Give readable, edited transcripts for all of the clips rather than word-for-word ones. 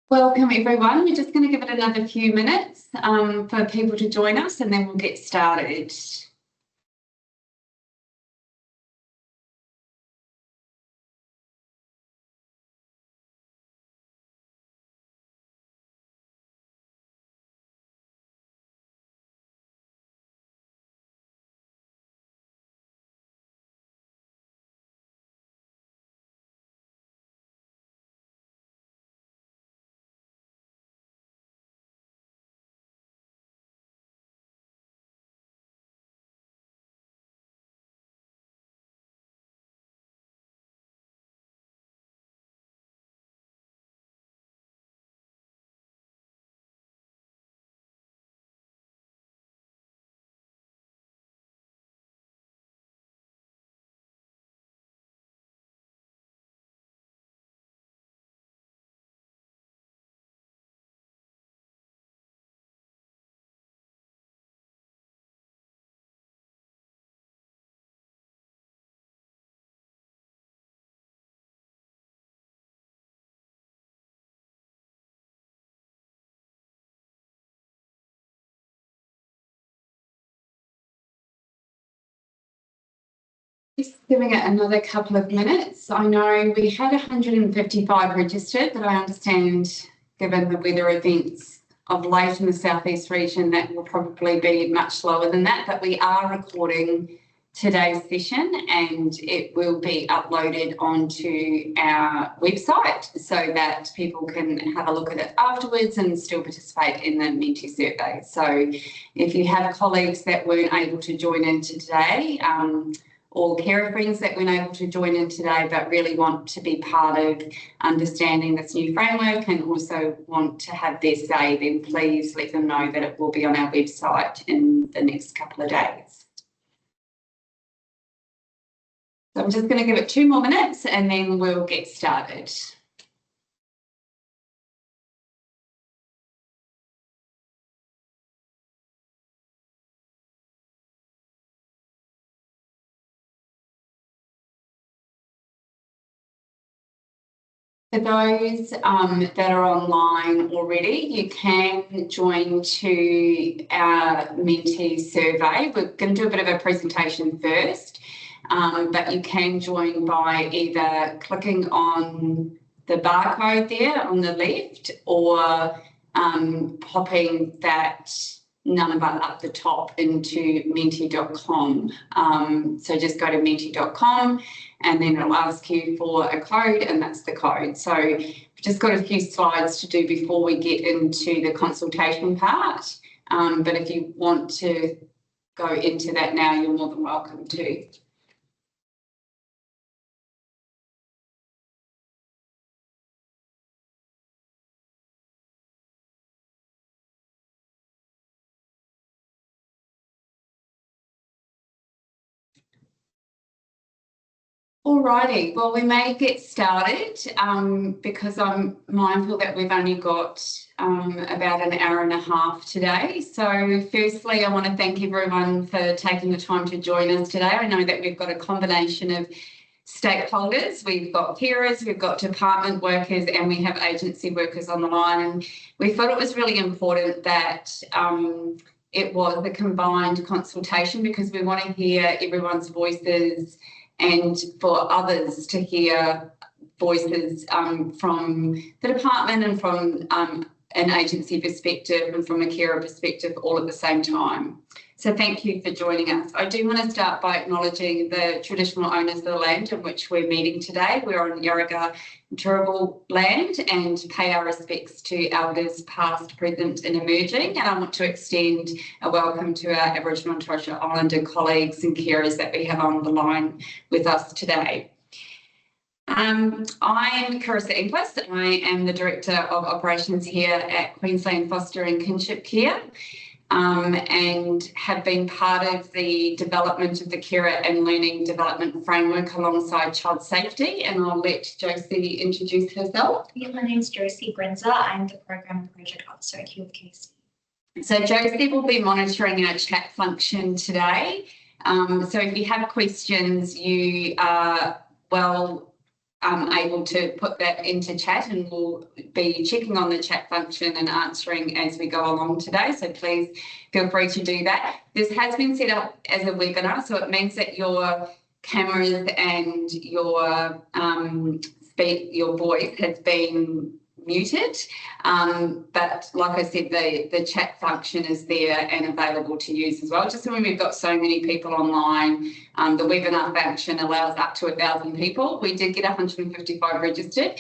Welcome everyone. We're just going to give it another few minutes for people to join us and then we'll get started. Just giving it another couple of minutes. I know we had 155 registered, but I understand given the weather events of late in the southeast region that will probably be much lower than that, but we are recording today's session and it will be uploaded onto our website so that people can have a look at it afterwards and still participate in the Mentee survey. So if you have colleagues that weren't able to join in today, or carer friends that weren't able to join in today but really want to be part of understanding this new framework and also want to have their say, then please let them know that it will be on our website in the next couple of days. So I'm just going to give it 2 more minutes and then we'll get started. For those that are online already, you can join to our Mentee survey. We're going to do a bit of a presentation first, but you can join by either clicking on the barcode there on the left or popping that number up the top into mentee.com. So just go to mentee.com and then it'll ask you for a code and that's the code. So we've just got a few slides to do before we get into the consultation part. But if you want to go into that now, you're more than welcome to. Alrighty, well, we may get started because I'm mindful that we've only got about an hour and a half today. So firstly, I want to thank everyone for taking the time to join us today. I know that we've got a combination of stakeholders. We've got carers, we've got department workers, and we have agency workers on the line. And we thought it was really important that it was a combined consultation because we want to hear everyone's voices and for others to hear voices from the department and from an agency perspective and from a carer perspective all at the same time. So thank you for joining us. I do want to start by acknowledging the traditional owners of the land in which we're meeting today. We're on Yarraga Turrbal land and pay our respects to elders past, present and emerging. And I want to extend a welcome to our Aboriginal and Torres Strait Islander colleagues and carers that we have on the line with us today. I'm Carissa Inglis. I am the Director of Operations here at Queensland Foster and Kinship Care. And have been part of the development of the Carer and Learning Development Framework alongside Child Safety. And I'll let Josie introduce herself. Yeah, my name's Josie Brenzer. I'm the Program and Project Officer at QFKC. So Josie will be monitoring our chat function today. So if you have questions, you are well able to put that into chat, and we'll be checking on the chat function and answering as we go along today. So please feel free to do that. This has been set up as a webinar, so it means that your cameras and your voice has been muted, but like I said, the chat function is there and available to use as well. Just when we've got so many people online, the webinar function allows up to 1,000 people. We did get 155 registered.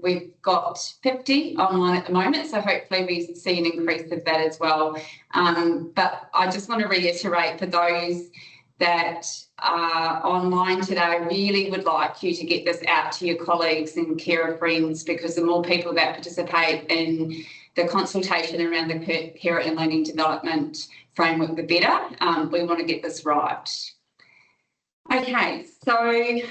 We've got 50 online at the moment, so hopefully we see an increase of that as well. But I just want to reiterate for those that are online today, I really would like you to get this out to your colleagues and carer friends, because the more people that participate in the consultation around the carer and learning development framework, the better. We want to get this right. Okay, so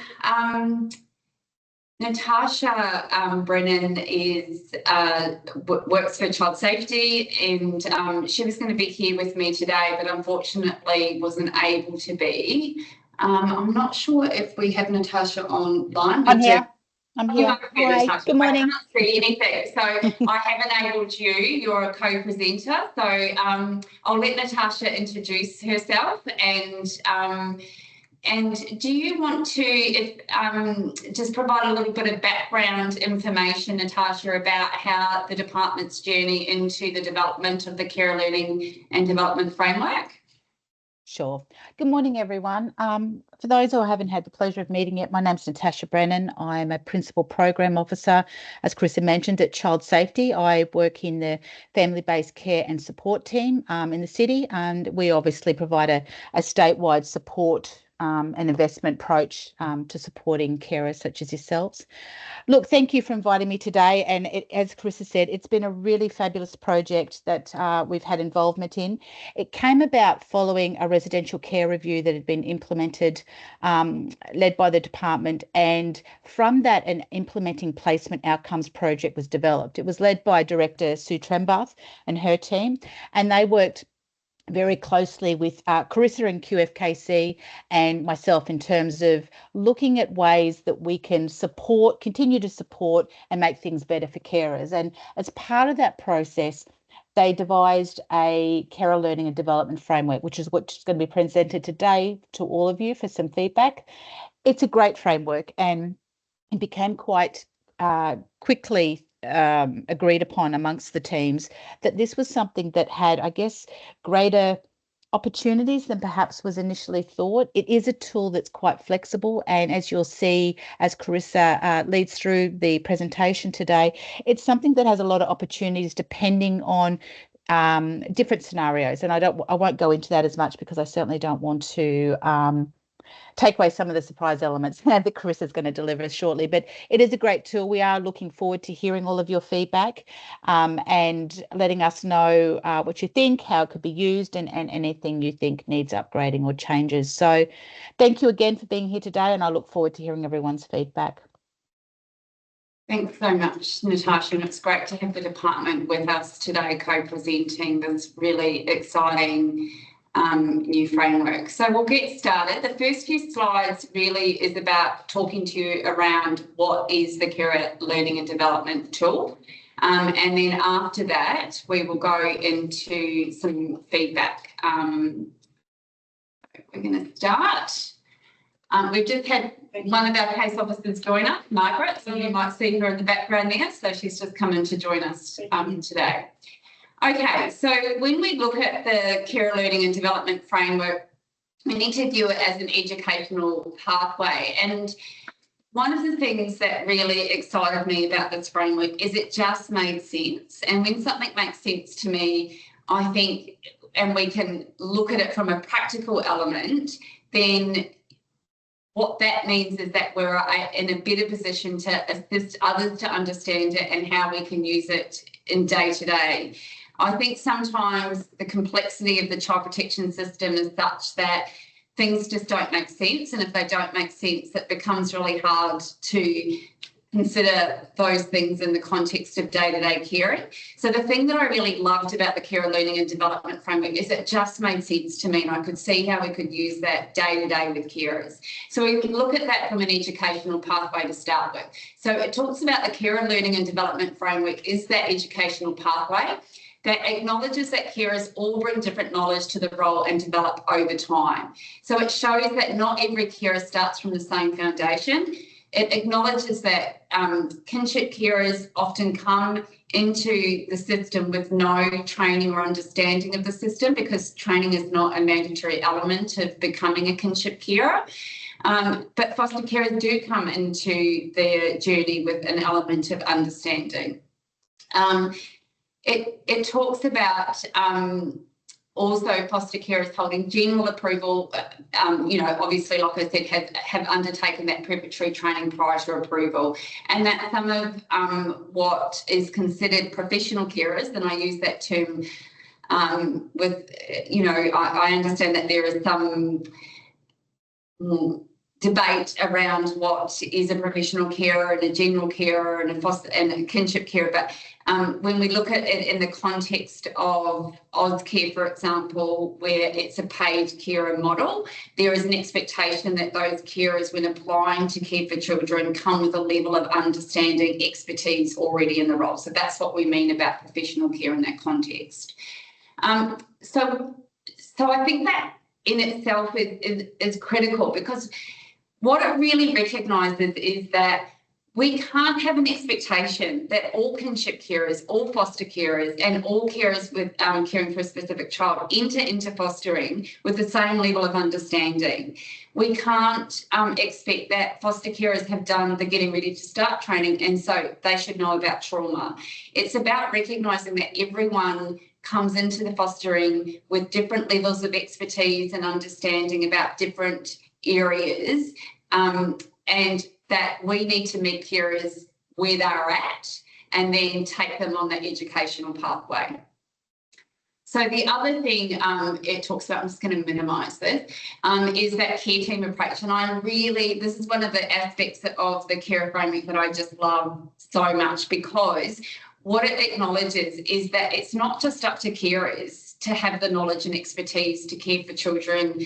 Natasha Brennan works for Child Safety, and she was going to be here with me today, but unfortunately wasn't able to be. I'm not sure if we have Natasha online. I'm here. Hi, Natasha. good morning. I can't see anything, so I have enabled you. You're a co-presenter, so I'll let Natasha introduce herself, and do you want to just provide a little bit of background information, Natasha, about how the department's journey into the development of the Carer Learning and Development Framework? Sure. Good morning, everyone. For those who I haven't had the pleasure of meeting yet, my name's Natasha Brennan. I'm a Principal Program Officer, as Chris had mentioned, at Child Safety. I work in the family-based care and support team in the city, and we obviously provide a statewide support and investment approach to supporting carers such as yourselves. Look, thank you for inviting me today. And as Chris has said, it's been a really fabulous project that we've had involvement in. It came about following a residential care review that had been implemented, led by the department. And from that, an implementing placement outcomes project was developed. It was led by Director Sue Trembath and her team, and they worked very closely with Carissa and QFKC and myself in terms of looking at ways that we can continue to support and make things better for carers. And as part of that process, they devised a carer learning and development framework, which is what's going to be presented today to all of you for some feedback. It's a great framework, and it became quite quickly agreed upon amongst the teams that this was something that had, I guess, greater opportunities than perhaps was initially thought. It is a tool that's quite flexible, and as you'll see as Carissa leads through the presentation today, it's something that has a lot of opportunities depending on different scenarios. And I won't go into that as much because I certainly don't want to take away some of the surprise elements that Carissa is going to deliver shortly. But it is a great tool. We are looking forward to hearing all of your feedback and letting us know what you think, how it could be used, and anything you think needs upgrading or changes. So thank you again for being here today, and I look forward to hearing everyone's feedback. Thanks so much, Natasha, and it's great to have the department with us today co-presenting this really exciting new framework. So we'll get started. The first few slides really is about talking to you around what is the Carer Learning and Development tool. And then after that, we will go into some feedback. We're going to start. We've just had one of our case officers join us, Margaret, so you might see her in the background there. So she's just come in to join us today. Okay, so when we look at the Carer Learning and Development Framework, we need to view it as an educational pathway. And one of the things that really excited me about this framework is it just made sense. And when something makes sense to me, I think, and we can look at it from a practical element, then what that means is that we're in a better position to assist others to understand it and how we can use it in day-to-day. I think sometimes the complexity of the child protection system is such that things just don't make sense, and if they don't make sense, it becomes really hard to consider those things in the context of day-to-day caring. So the thing that I really loved about the Carer Learning and Development Framework is it just made sense to me, and I could see how we could use that day-to-day with carers. So we can look at that from an educational pathway to start with. So it talks about the Carer Learning and Development Framework is that educational pathway that acknowledges that carers all bring different knowledge to the role and develop over time. So it shows that not every carer starts from the same foundation. It acknowledges that kinship carers often come into the system with no training or understanding of the system, because training is not a mandatory element of becoming a kinship carer. But foster carers do come into their journey with an element of understanding. It talks about also foster carers holding general approval, obviously, like I said, have undertaken that preparatory training prior to approval, and that some of what is considered professional carers, and I use that term with, I understand that there is some debate around what is a professional carer and a general carer and a foster and a kinship carer, but when we look at it in the context of Ozcare, for example, where it's a paid carer model, there is an expectation that those carers, when applying to care for children, come with a level of understanding, expertise already in the role. So that's what we mean about professional care in that context. So I think that in itself is critical, because what it really recognises is that we can't have an expectation that all kinship carers, all foster carers, and all carers with caring for a specific child enter into fostering with the same level of understanding. We can't expect that foster carers have done the getting ready to start training and so they should know about trauma. It's about recognising that everyone comes into the fostering with different levels of expertise and understanding about different areas, and that we need to meet carers where they're at and then take them on that educational pathway. So the other thing it talks about, I'm just going to minimise this, is that care team approach. And this is one of the aspects of the carer framework that I just love so much, because what it acknowledges is that it's not just up to carers to have the knowledge and expertise to care for children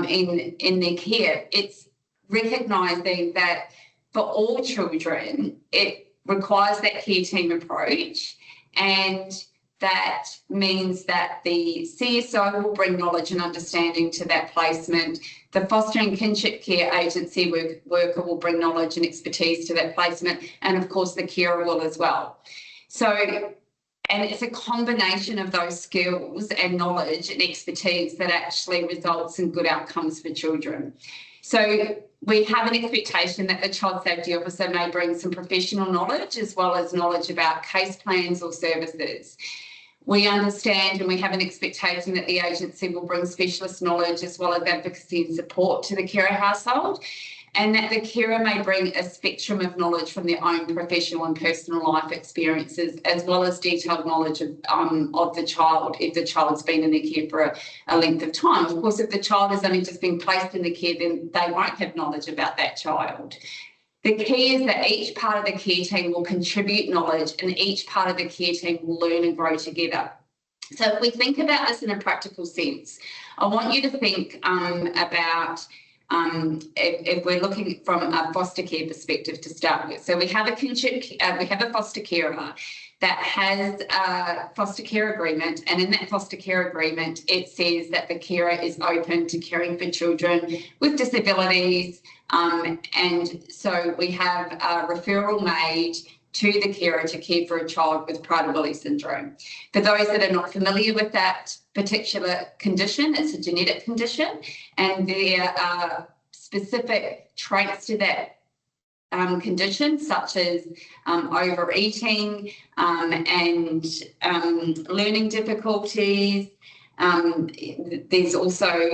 in their care. It's recognising that for all children, it requires that care team approach, and that means that the CSO will bring knowledge and understanding to that placement. The fostering kinship care agency worker will bring knowledge and expertise to that placement, and of course the carer will as well. So, and it's a combination of those skills and knowledge and expertise that actually results in good outcomes for children. So we have an expectation that the child safety officer may bring some professional knowledge as well as knowledge about case plans or services. We understand and we have an expectation that the agency will bring specialist knowledge as well as advocacy and support to the carer household, and that the carer may bring a spectrum of knowledge from their own professional and personal life experiences, as well as detailed knowledge of the child if the child's been in their care for a length of time. Of course, if the child has only just been placed in the care, then they won't have knowledge about that child. The key is that each part of the care team will contribute knowledge, and each part of the care team will learn and grow together. So if we think about this in a practical sense, I want you to think about if we're looking from a foster care perspective to start with. So we have a foster carer that has a foster care agreement, and in that foster care agreement it says that the carer is open to caring for children with disabilities, and so we have a referral made to the carer to care for a child with Prader-Willi syndrome. For those that are not familiar with that particular condition, it's a genetic condition, and there are specific traits to that condition, such as overeating and learning difficulties. There's also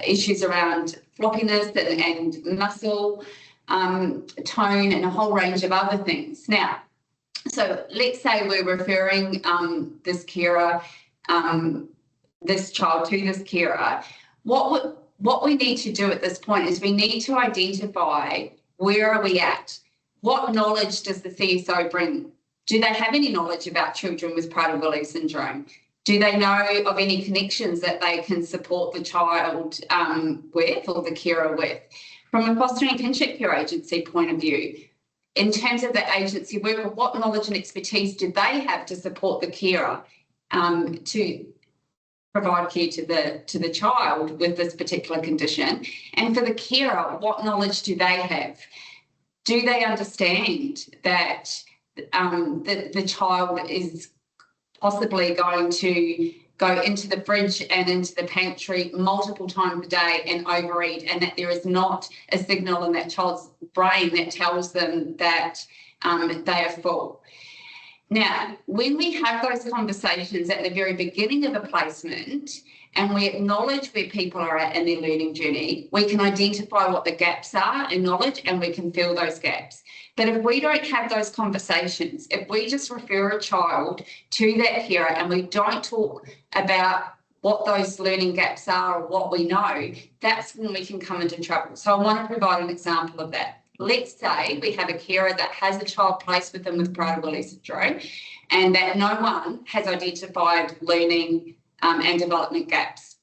issues around floppiness and muscle tone and a whole range of other things. Now, so let's say we're referring this carer, this child to this carer. What we need to do at this point is we need to identify where are we at what knowledge does the CSO bring? Do they have any knowledge about children with Prader-Willi syndrome? Do they know of any connections that they can support the child with or the carer with? From a fostering and kinship care agency point of view, in terms of the agency worker, what knowledge and expertise do they have to support the carer to provide care to the child with this particular condition? And for the carer, what knowledge do they have? Do they understand that the child is possibly going to go into the fridge and into the pantry multiple times a day and overeat, and that there is not a signal in that child's brain that tells them that they are full? Now, when we have those conversations at the very beginning of a placement and we acknowledge where people are at in their learning journey, we can identify what the gaps are in knowledge and we can fill those gaps. But if we don't have those conversations, if we just refer a child to that carer and we don't talk about what those learning gaps are or what we know, that's when we can come into trouble. So I want to provide an example of that. Let's say we have a carer that has a child placed with them with Prader-Willi syndrome and that no one has identified learning and development gaps.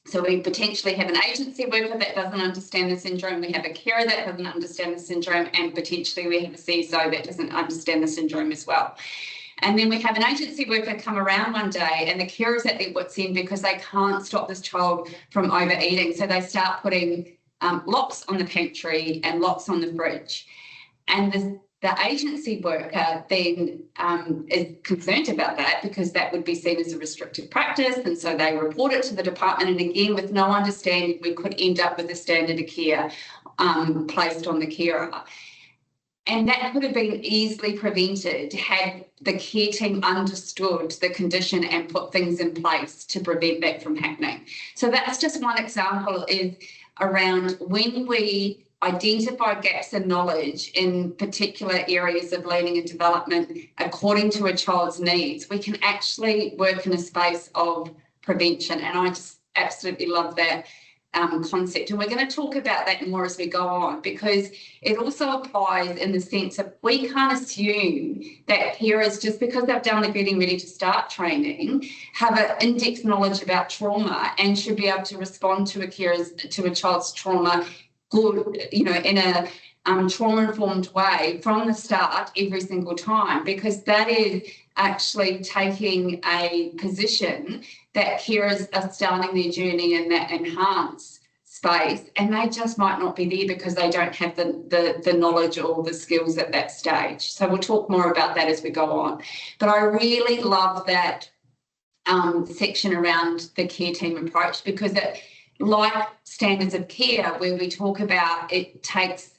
So we potentially have an agency worker that doesn't understand the syndrome, we have a carer that doesn't understand the syndrome, and potentially we have a CSO that doesn't understand the syndrome as well. And then we have an agency worker come around one day and the carer's at their wits' end because they can't stop this child from overeating. So they start putting locks on the pantry and locks on the fridge. And the agency worker then is concerned about that because that would be seen as a restrictive practice, and so they report it to the department, and again, with no understanding, we could end up with a standard of care placed on the carer. And that could have been easily prevented had the care team understood the condition and put things in place to prevent that from happening. So that's just one example is around when we identify gaps in knowledge in particular areas of learning and development according to a child's needs, we can actually work in a space of prevention. And I just absolutely love that concept. And we're going to talk about that more as we go on, because it also applies in the sense of we can't assume that carers, just because they've done the Getting Ready to Start training, have an in-depth knowledge about trauma and should be able to respond to a child's trauma in a trauma-informed way from the start every single time, because that is actually taking a position that carers are starting their journey in that enhanced space, and they just might not be there because they don't have the knowledge or the skills at that stage. So we'll talk more about that as we go on. But I really love that section around the care team approach, because it, like standards of care, where we talk about it takes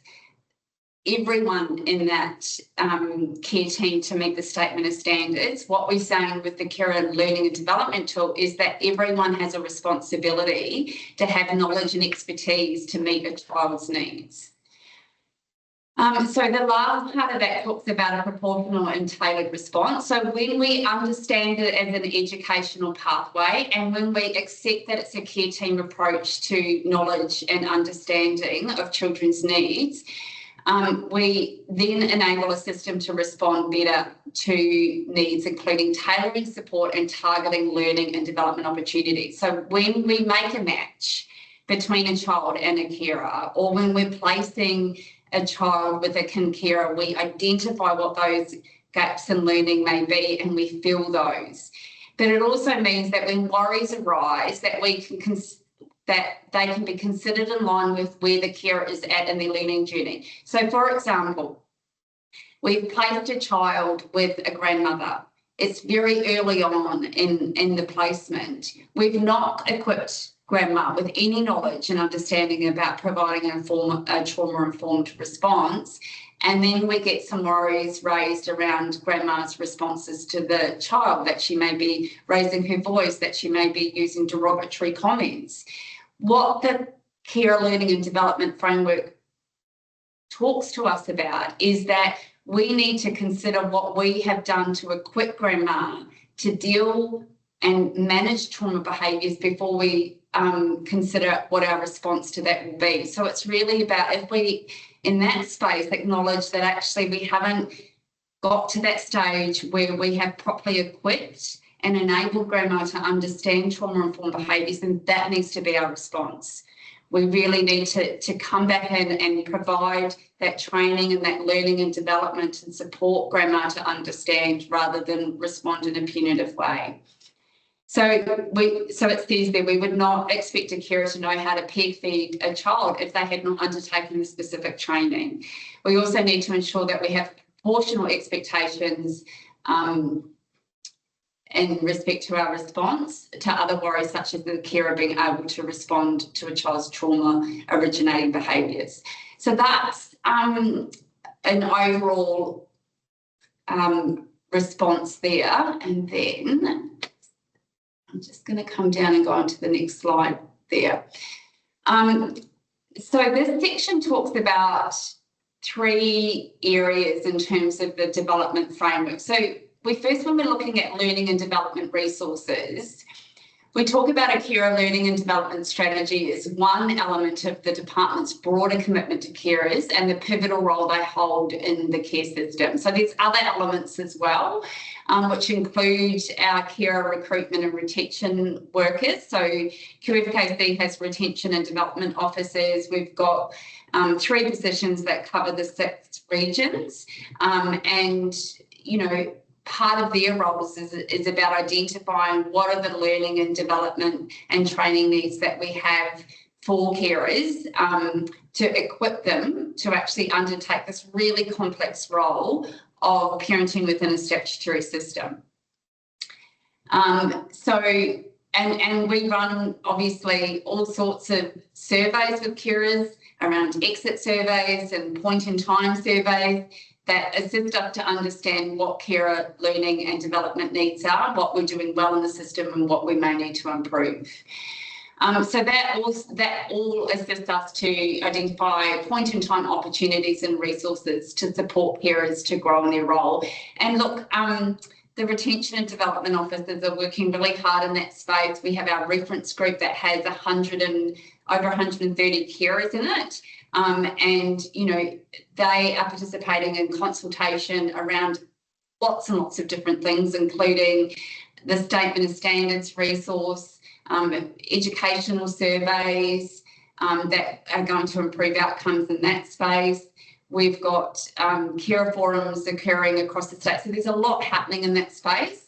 everyone in that care team to meet the statement of standards. What we're saying with the carer learning and development tool is that everyone has a responsibility to have knowledge and expertise to meet a child's needs. So the last part of that talks about a proportional and tailored response. So when we understand it as an educational pathway, and when we accept that it's a care team approach to knowledge and understanding of children's needs, we then enable a system to respond better to needs, including tailoring support and targeting learning and development opportunities. So when we make a match between a child and a carer, or when we're placing a child with a kin carer, we identify what those gaps in learning may be and we fill those. But it also means that when worries arise, that we can that they can be considered in line with where the carer is at in their learning journey. So, for example, we've placed a child with a grandmother. It's very early on in the placement. We've not equipped grandma with any knowledge and understanding about providing a trauma-informed response. And then we get some worries raised around grandma's responses to the child, that she may be raising her voice, that she may be using derogatory comments. What the Care Learning and Development Framework talks to us about is that we need to consider what we have done to equip grandma to deal and manage trauma behaviours before we consider what our response to that will be. So it's really about, if we in that space acknowledge that actually we haven't got to that stage where we have properly equipped and enabled grandma to understand trauma-informed behaviours, and that needs to be our response. We really need to come back in and provide that training and that learning and development and support grandma to understand rather than respond in a punitive way. So it says that we would not expect a carer to know how to peg feed a child if they had not undertaken the specific training. We also need to ensure that we have proportional expectations in respect to our response to other worries, such as the carer being able to respond to a child's trauma originating behaviours. So that's an overall response there. And then I'm just going to come down and go on to the next slide there. So this section talks about 3 areas in terms of the development framework. So when we're looking at learning and development resources, we talk about a carer learning and development strategy as one element of the department's broader commitment to carers and the pivotal role they hold in the care system. So there's other elements as well, which include our carer recruitment and retention workers. So QFKC has retention and development officers. We've got 3 positions that cover the 6 regions, and, you know, part of their roles is about identifying what are the learning and development and training needs that we have for carers to equip them to actually undertake this really complex role of parenting within a statutory system. And we run obviously all sorts of surveys with carers around exit surveys and point in time surveys that assist us to understand what carer learning and development needs are, what we're doing well in the system and what we may need to improve. So that all assists us to identify point in time opportunities and resources to support carers to grow in their role. And look, the retention and development officers are working really hard in that space. We have our reference group that has over 130 carers in it. And, you know, they are participating in consultation around lots and lots of different things, including the Statement of Standards resource, educational surveys that are going to improve outcomes in that space. We've got carer forums occurring across the state. So there's a lot happening in that space.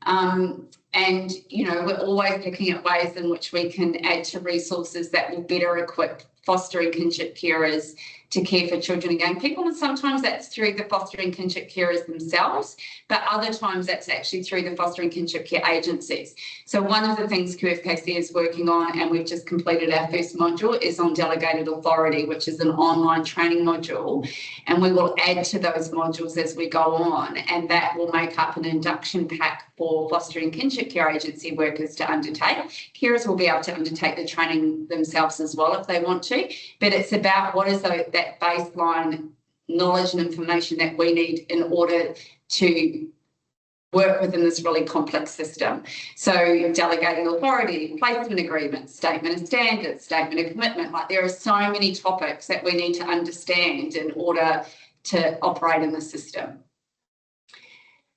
And, you know, we're always looking at ways in which we can add to resources that will better equip fostering kinship carers to care for children and young people. And sometimes that's through the fostering kinship carers themselves, but other times that's actually through the fostering kinship care agencies. So one of the things QFKC is working on, and we've just completed our first module, is on delegated authority, which is an online training module. And we will add to those modules as we go on, and that will make up an induction pack for fostering kinship care agency workers to undertake. Carers will be able to undertake the training themselves as well if they want to, but it's about what is that baseline knowledge and information that we need in order to work within this really complex system. So delegating authority, placement agreements, statement of standards, statement of commitment, like there are so many topics that we need to understand in order to operate in the system.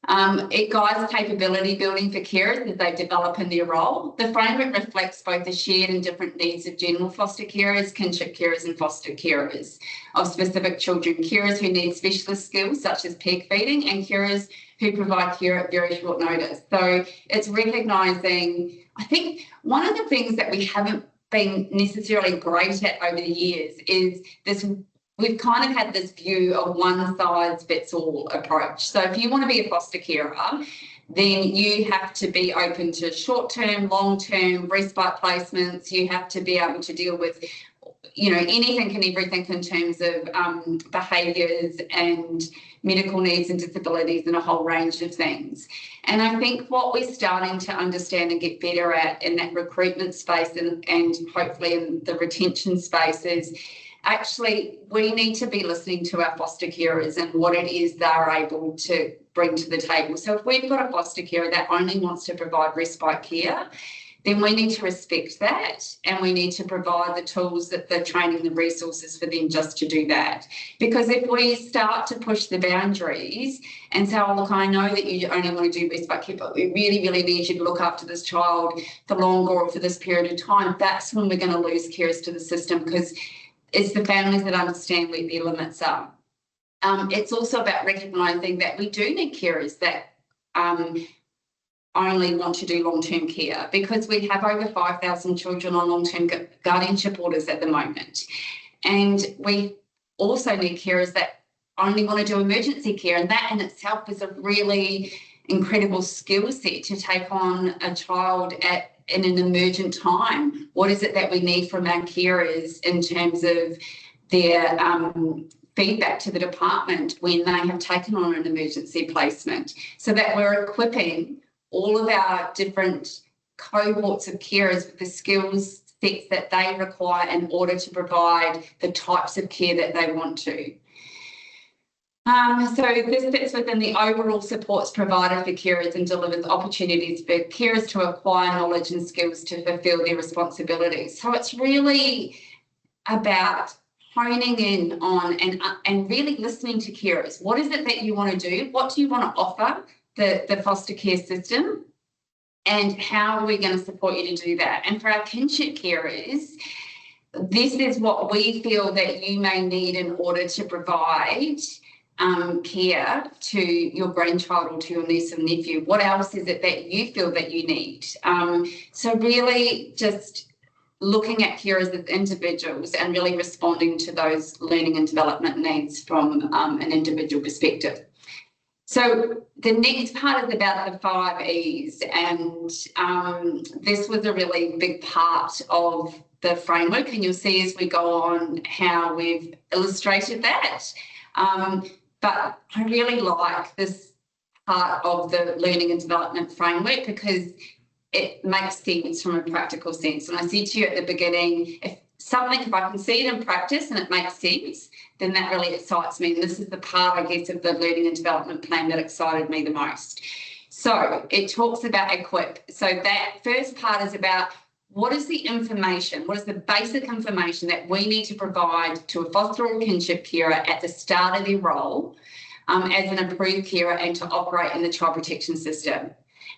It guides capability building for carers as they develop in their role. The framework reflects both the shared and different needs of general foster carers, kinship carers and foster carers of specific children, carers who need specialist skills such as peg feeding, and carers who provide care at very short notice. So it's recognising, I think one of the things that we haven't been necessarily great at over the years is this. We've kind of had this view of one size fits all approach. So if you want to be a foster carer, then you have to be open to short-term, long-term respite placements. You have to be able to deal with, you know, anything and everything in terms of behaviours and medical needs and disabilities and a whole range of things. And I think what we're starting to understand and get better at in that recruitment space and hopefully in the retention space is actually we need to be listening to our foster carers and what it is they're able to bring to the table. So if we've got a foster carer that only wants to provide respite care, then we need to respect that, and we need to provide the tools, that the training, the resources for them just to do that. Because if we start to push the boundaries and say, oh, look, I know that you only want to do respite care, but we really, really need you to look after this child for longer or for this period of time, that's when we're going to lose carers to the system, because it's the families that understand where their limits are. It's also about recognising that we do need carers that only want to do long-term care, because we have over 5,000 children on long-term guardianship orders at the moment. And we also need carers that only want to do emergency care, and that in itself is a really incredible skill set to take on a child in an emergent time. What is it that we need from our carers in terms of their feedback to the department when they have taken on an emergency placement, so that we're equipping all of our different cohorts of carers with the skills sets that they require in order to provide the types of care that they want to. So this fits within the overall supports provided for carers and delivers opportunities for carers to acquire knowledge and skills to fulfil their responsibilities. So it's really about honing in on and really listening to carers. What is it that you want to do? What do you want to offer the foster care system? And how are we going to support you to do that? And for our kinship carers, this is what we feel that you may need in order to provide care to your grandchild or to your niece and nephew. What else is it that you feel that you need? So really just looking at carers as individuals and really responding to those learning and development needs from an individual perspective. So the next part is about the 5 E's, and this was a really big part of the framework, and you'll see as we go on how we've illustrated that. But I really like this part of the learning and development framework because it makes sense from a practical sense. And I said to you at the beginning, if I can see it in practice and it makes sense, then that really excites me. And this is the part, I guess, of the learning and development plan that excited me the most. So it talks about equip. So that first part is about what is the information, what is the basic information that we need to provide to a foster or kinship carer at the start of their role as an approved carer and to operate in the child protection system.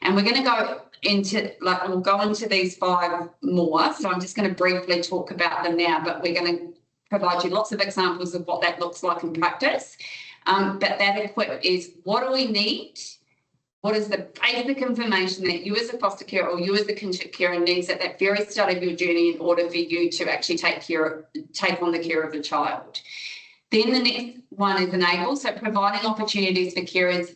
And we're going to go into, we'll go into these 5 more. So I'm just going to briefly talk about them now, but we're going to provide you lots of examples of what that looks like in practice. But that equip is, what do we need? What is the basic information that you as a foster carer or you as a kinship carer needs at that very start of your journey in order for you to actually take on the care of the child? Then the next one is enable. So providing opportunities for carers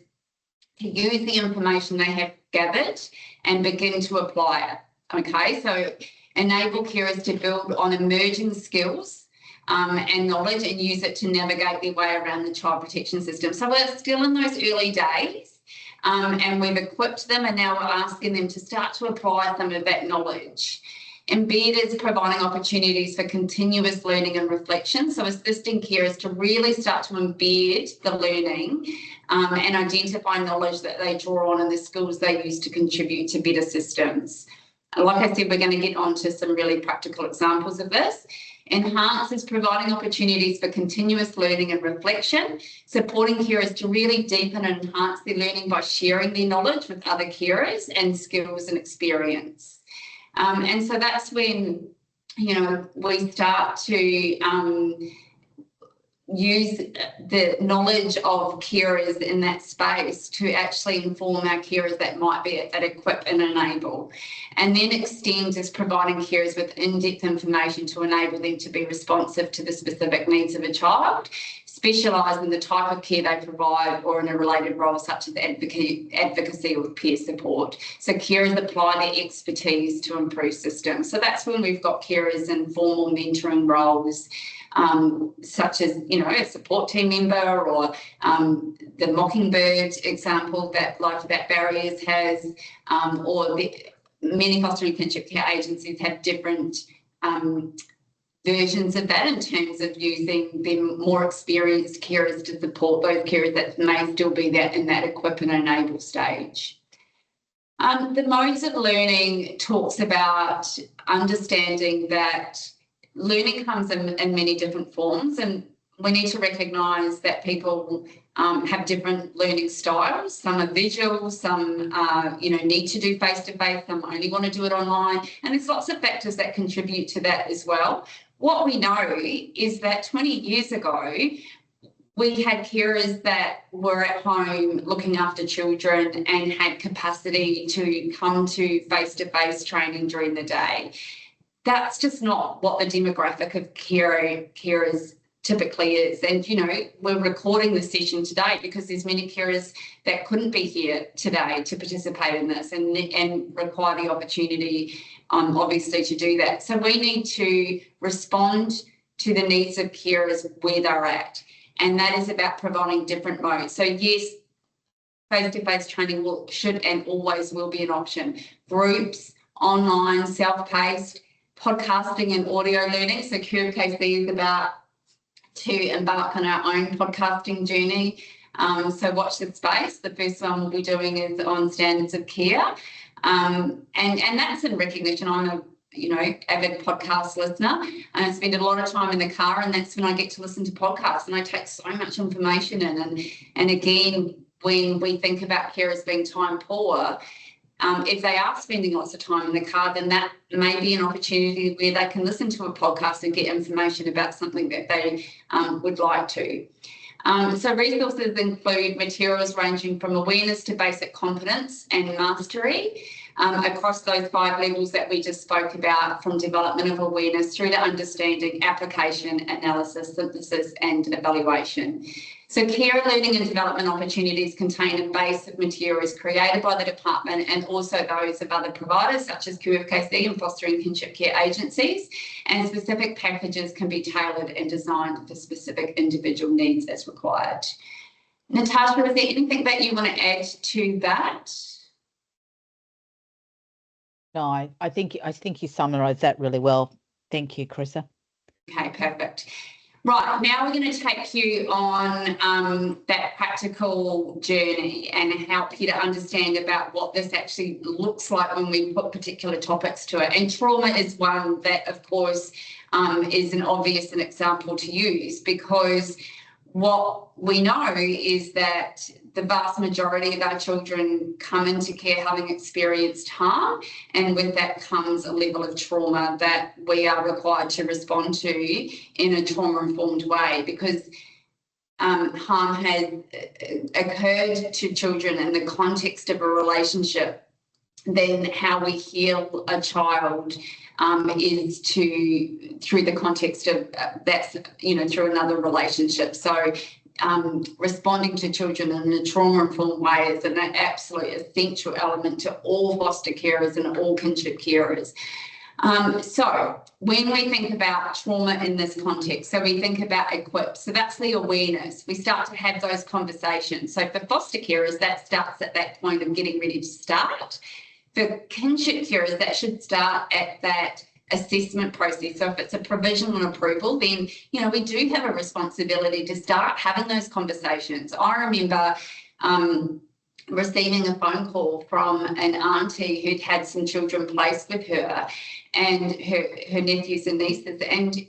to use the information they have gathered and begin to apply it. Okay, so enable carers to build on emerging skills and knowledge and use it to navigate their way around the child protection system. So we're still in those early days and we've equipped them, and now we're asking them to start to apply some of that knowledge. Embed is providing opportunities for continuous learning and reflection, so assisting carers to really start to embed the learning and identify knowledge that they draw on and the skills they use to contribute to better systems. Like I said, we're going to get on to some really practical examples of this. Enhance is providing opportunities for continuous learning and reflection, supporting carers to really deepen and enhance their learning by sharing their knowledge with other carers and skills and experience. And so that's when, you know, we start to use the knowledge of carers in that space to actually inform our carers that might be at equip and enable. And then extend is providing carers with in-depth information to enable them to be responsive to the specific needs of a child, specialise in the type of care they provide or in a related role such as advocacy or peer support. So carers apply their expertise to improve systems. So that's when we've got carers in formal mentoring roles, such as, you know, a support team member or the Mockingbird example that Life Without Barriers has, or many foster and kinship care agencies have different versions of that in terms of using them more experienced carers to support those carers that may still be in that equip and enable stage. The modes of learning talks about understanding that learning comes in many different forms, and we need to recognise that people have different learning styles. Some are visual, some need to do face-to-face, some only want to do it online, and there's lots of factors that contribute to that as well. What we know is that 20 years ago, we had carers that were at home looking after children and had capacity to come to face-to-face training during the day. That's just not what the demographic of carers typically is. And, we're recording this session today because there's many carers that couldn't be here today to participate in this and require the opportunity, obviously, to do that. So we need to respond to the needs of carers where they're at. And that is about providing different modes. So yes, face-to-face training should and always will be an option. Groups, online, self-paced, podcasting and audio learning. So QFKC is about to embark on our own podcasting journey. So watch this space. The first one we'll be doing is on standards of care. And that's in recognition. I'm a avid podcast listener, and I spend a lot of time in the car, and that's when I get to listen to podcasts, and I take so much information in. And again, when we think about carers being time poor, if they are spending lots of time in the car, then that may be an opportunity where they can listen to a podcast and get information about something that they would like to. So resources include materials ranging from awareness to basic competence and mastery, across those 5 levels that we just spoke about, from development of awareness through to understanding, application, analysis, synthesis and evaluation. So care learning and development opportunities contain a base of materials created by the department and also those of other providers such as QFKC and fostering kinship care agencies, and specific packages can be tailored and designed for specific individual needs as required. Natasha, is there anything that you want to add to that? No, I think you summarised that really well. Thank you, Carissa. Okay, perfect. Right, now we're going to take you on that practical journey and help you to understand about what this actually looks like when we put particular topics to it. And trauma is one that, of course, is an obvious example to use, because what we know is that the vast majority of our children come into care having experienced harm, and with that comes a level of trauma that we are required to respond to in a trauma-informed way, because harm has occurred to children in the context of a relationship. Then how we heal a child is through the context of that's through another relationship. So responding to children in a trauma-informed way is an absolute essential element to all foster carers and all kinship carers. So when we think about trauma in this context, so we think about equip, so that's the awareness. We start to have those conversations. So for foster carers, that starts at that point of getting ready to start. For kinship carers, that should start at that assessment process. So if it's a provisional approval, then we do have a responsibility to start having those conversations. I remember receiving a phone call from an auntie who'd had some children placed with her and her nephews and nieces, and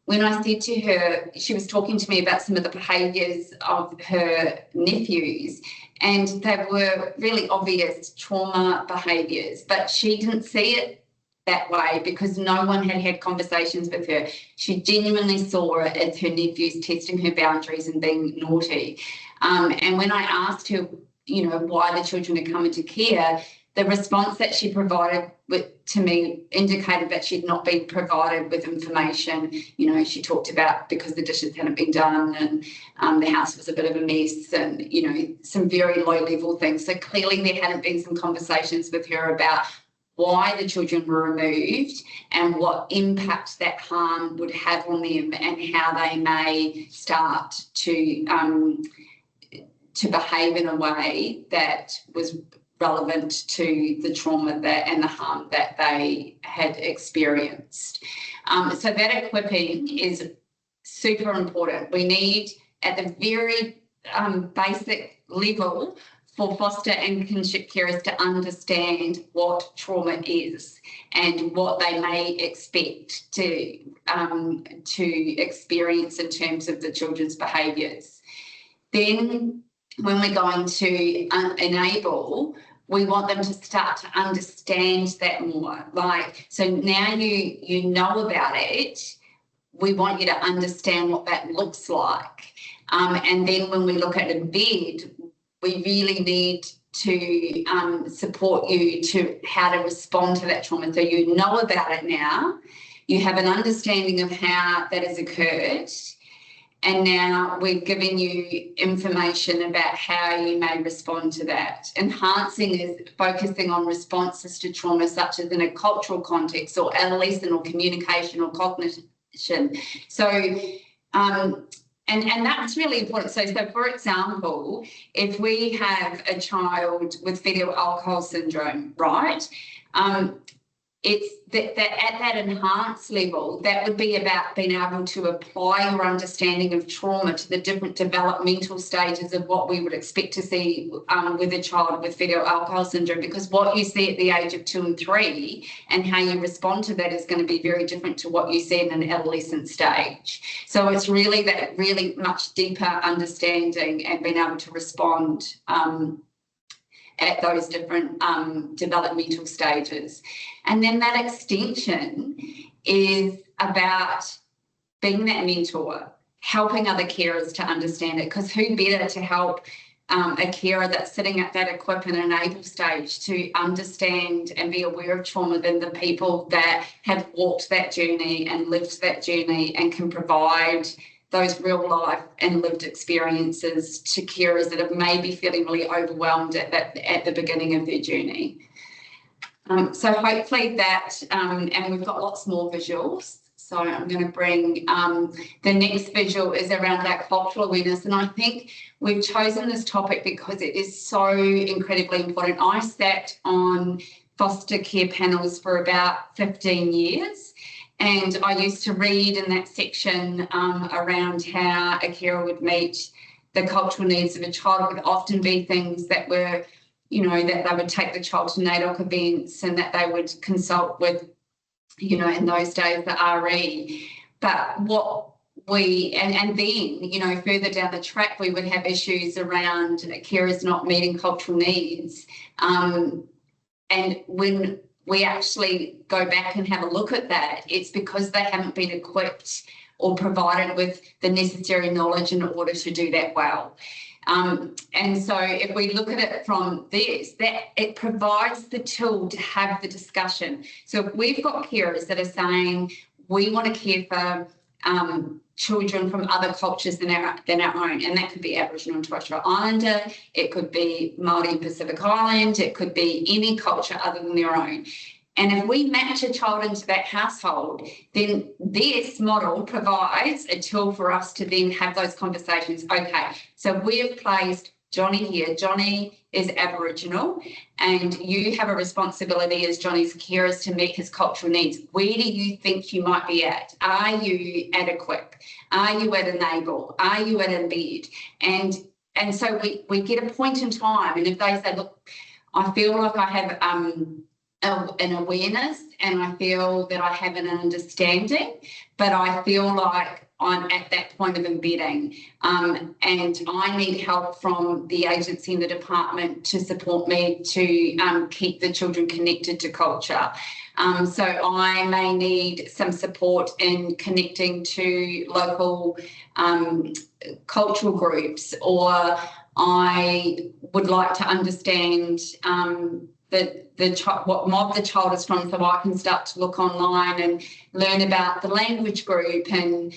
when I said to her, she was talking to me about some of the behaviours of her nephews, and they were really obvious trauma behaviours, but she didn't see it that way because no one had had conversations with her. She genuinely saw it as her nephews testing her boundaries and being naughty. And when I asked her, why the children had come into care, the response that she provided to me indicated that she'd not been provided with information. She talked about because the dishes hadn't been done and the house was a bit of a mess and, some very low-level things. So clearly there hadn't been some conversations with her about why the children were removed and what impact that harm would have on them and how they may start to behave in a way that was relevant to the trauma and the harm that they had experienced. So that equipping is super important. We need, at the very basic level, for foster and kinship carers to understand what trauma is and what they may expect to experience in terms of the children's behaviours. Then when we're going to enable, we want them to start to understand that more. Like, so now you know about it, we want you to understand what that looks like. And then when we look at embed, we really need to support you to how to respond to that trauma. So you know about it now, you have an understanding of how that has occurred, and now we're giving you information about how you may respond to that. Enhancing is focusing on responses to trauma, such as in a cultural context or adolescent or communication or cognition. So, and that's really important. So for example, if we have a child with fetal alcohol syndrome, right? It's that at that enhanced level, that would be about being able to apply your understanding of trauma to the different developmental stages of what we would expect to see with a child with fetal alcohol syndrome, because what you see at the age of 2 and 3 and how you respond to that is going to be very different to what you see in an adolescent stage. So it's really that really much deeper understanding and being able to respond at those different developmental stages. And then that extension is about being that mentor, helping other carers to understand it, because who better to help a carer that's sitting at that equip and enable stage to understand and be aware of trauma than the people that have walked that journey and lived that journey and can provide those real life and lived experiences to carers that have maybe feeling really overwhelmed at the beginning of their journey. So hopefully that, and we've got lots more visuals. So I'm going to bring the next visual is around that cultural awareness. And I think we've chosen this topic because it is so incredibly important. I sat on foster care panels for about 15 years. And I used to read in that section around how a carer would meet the cultural needs of a child. It would often be things that were, you know, that they would take the child to NAIDOC events and that they would consult with, you know, in those days, the RE. But what we, and then, you know, further down the track, we would have issues around carers not meeting cultural needs. And when we actually go back and have a look at that, it's because they haven't been equipped or provided with the necessary knowledge in order to do that well. And so if we look at it from this, that it provides the tool to have the discussion. So if we've got carers that are saying, we want to care for children from other cultures than our own, and that could be Aboriginal and Torres Strait Islander, it could be Māori and Pacific Island, it could be any culture other than their own. And if we match a child into that household, then this model provides a tool for us to then have those conversations. Okay, so we've placed Johnny here. Johnny is Aboriginal, and you have a responsibility as Johnny's carers to meet his cultural needs. Where do you think you might be at? Are you at Equip? Are you at Enable? Are you at Embed? And so we get a point in time, and if they say, look, I feel like I have an awareness and I feel that I have an understanding, but I feel like I'm at that point of embedding, and I need help from the agency and the department to support me to keep the children connected to culture. So I may need some support in connecting to local cultural groups, or I would like to understand what mob the child is from, so I can start to look online and learn about the language group and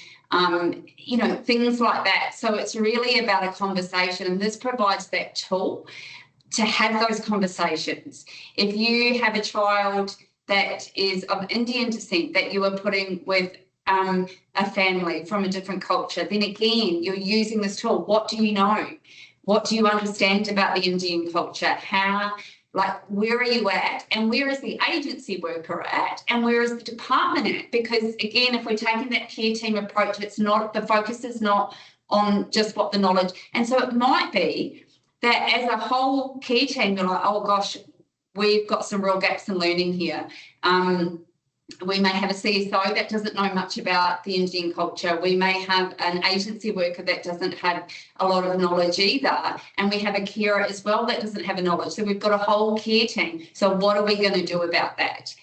you know, things like that. So it's really about a conversation, and this provides that tool to have those conversations. If you have a child that is of Indian descent that you are putting with a family from a different culture, then again, you're using this tool. What do you know? What do you understand about the Indian culture? Where are you at, and where is the agency worker at, and where is the department at? Because again, if we're taking that care team approach, it's not, the focus is not on just what the knowledge, and so it might be that as a whole care team, you're like, oh gosh, we've got some real gaps in learning here. We may have a CSO that doesn't know much about the Indian culture. We may have an agency worker that doesn't have a lot of knowledge either. And we have a carer as well that doesn't have a knowledge. So we've got a whole care team. So what are we going to do about that?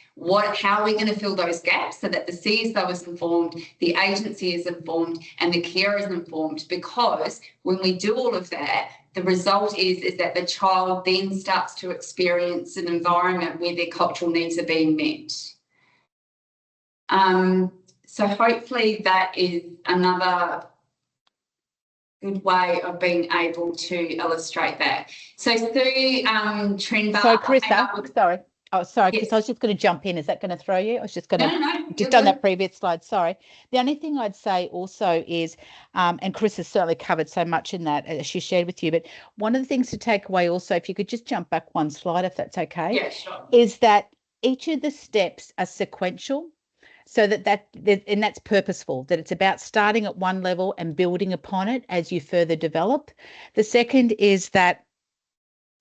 How are we going to fill those gaps so that the CSO is informed, the agency is informed, and the carer is informed? Because when we do all of that, the result is that the child then starts to experience an environment where their cultural needs are being met. So hopefully that is another good way of being able to illustrate that. So Sue Trenbar. So Carissa, sorry. Oh, sorry, Yes. because I was just going to jump in. Is that going to throw you? I was just going to No, just on that previous slide. Sorry. The only thing I'd say also is, and Chris has certainly covered so much in that as she shared with you, but one of the things to take away also, if you could just jump back one slide, if that's okay, Yeah, sure. is that each of the steps are sequential. So and that's purposeful, that it's about starting at one level and building upon it as you further develop. The second is that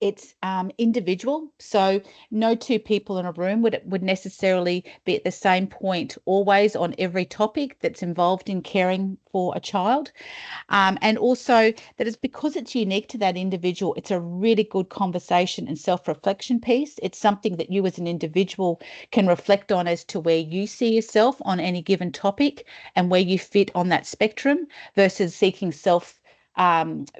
it's individual. So no two people in a room would necessarily be at the same point always on every topic that's involved in caring for a child. And also that is because it's unique to that individual, it's a really good conversation and self-reflection piece. It's something that you as an individual can reflect on as to where you see yourself on any given topic and where you fit on that spectrum versus seeking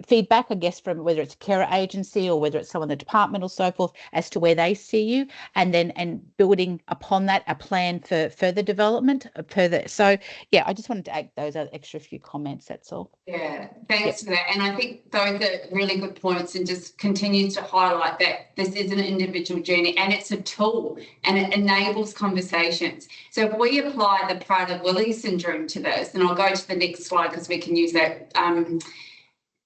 feedback, I guess, from whether it's a carer agency or whether it's someone in the department or so forth, as to where they see you, and building upon that a plan for further development further. So yeah, I just wanted to add those extra few comments. That's all. Yeah, thanks for that. And I think those are really good points, and just continues to highlight that this is an individual journey and it's a tool and it enables conversations. So if we apply the Prader-Willi syndrome to this, and I'll go to the next slide because we can use that.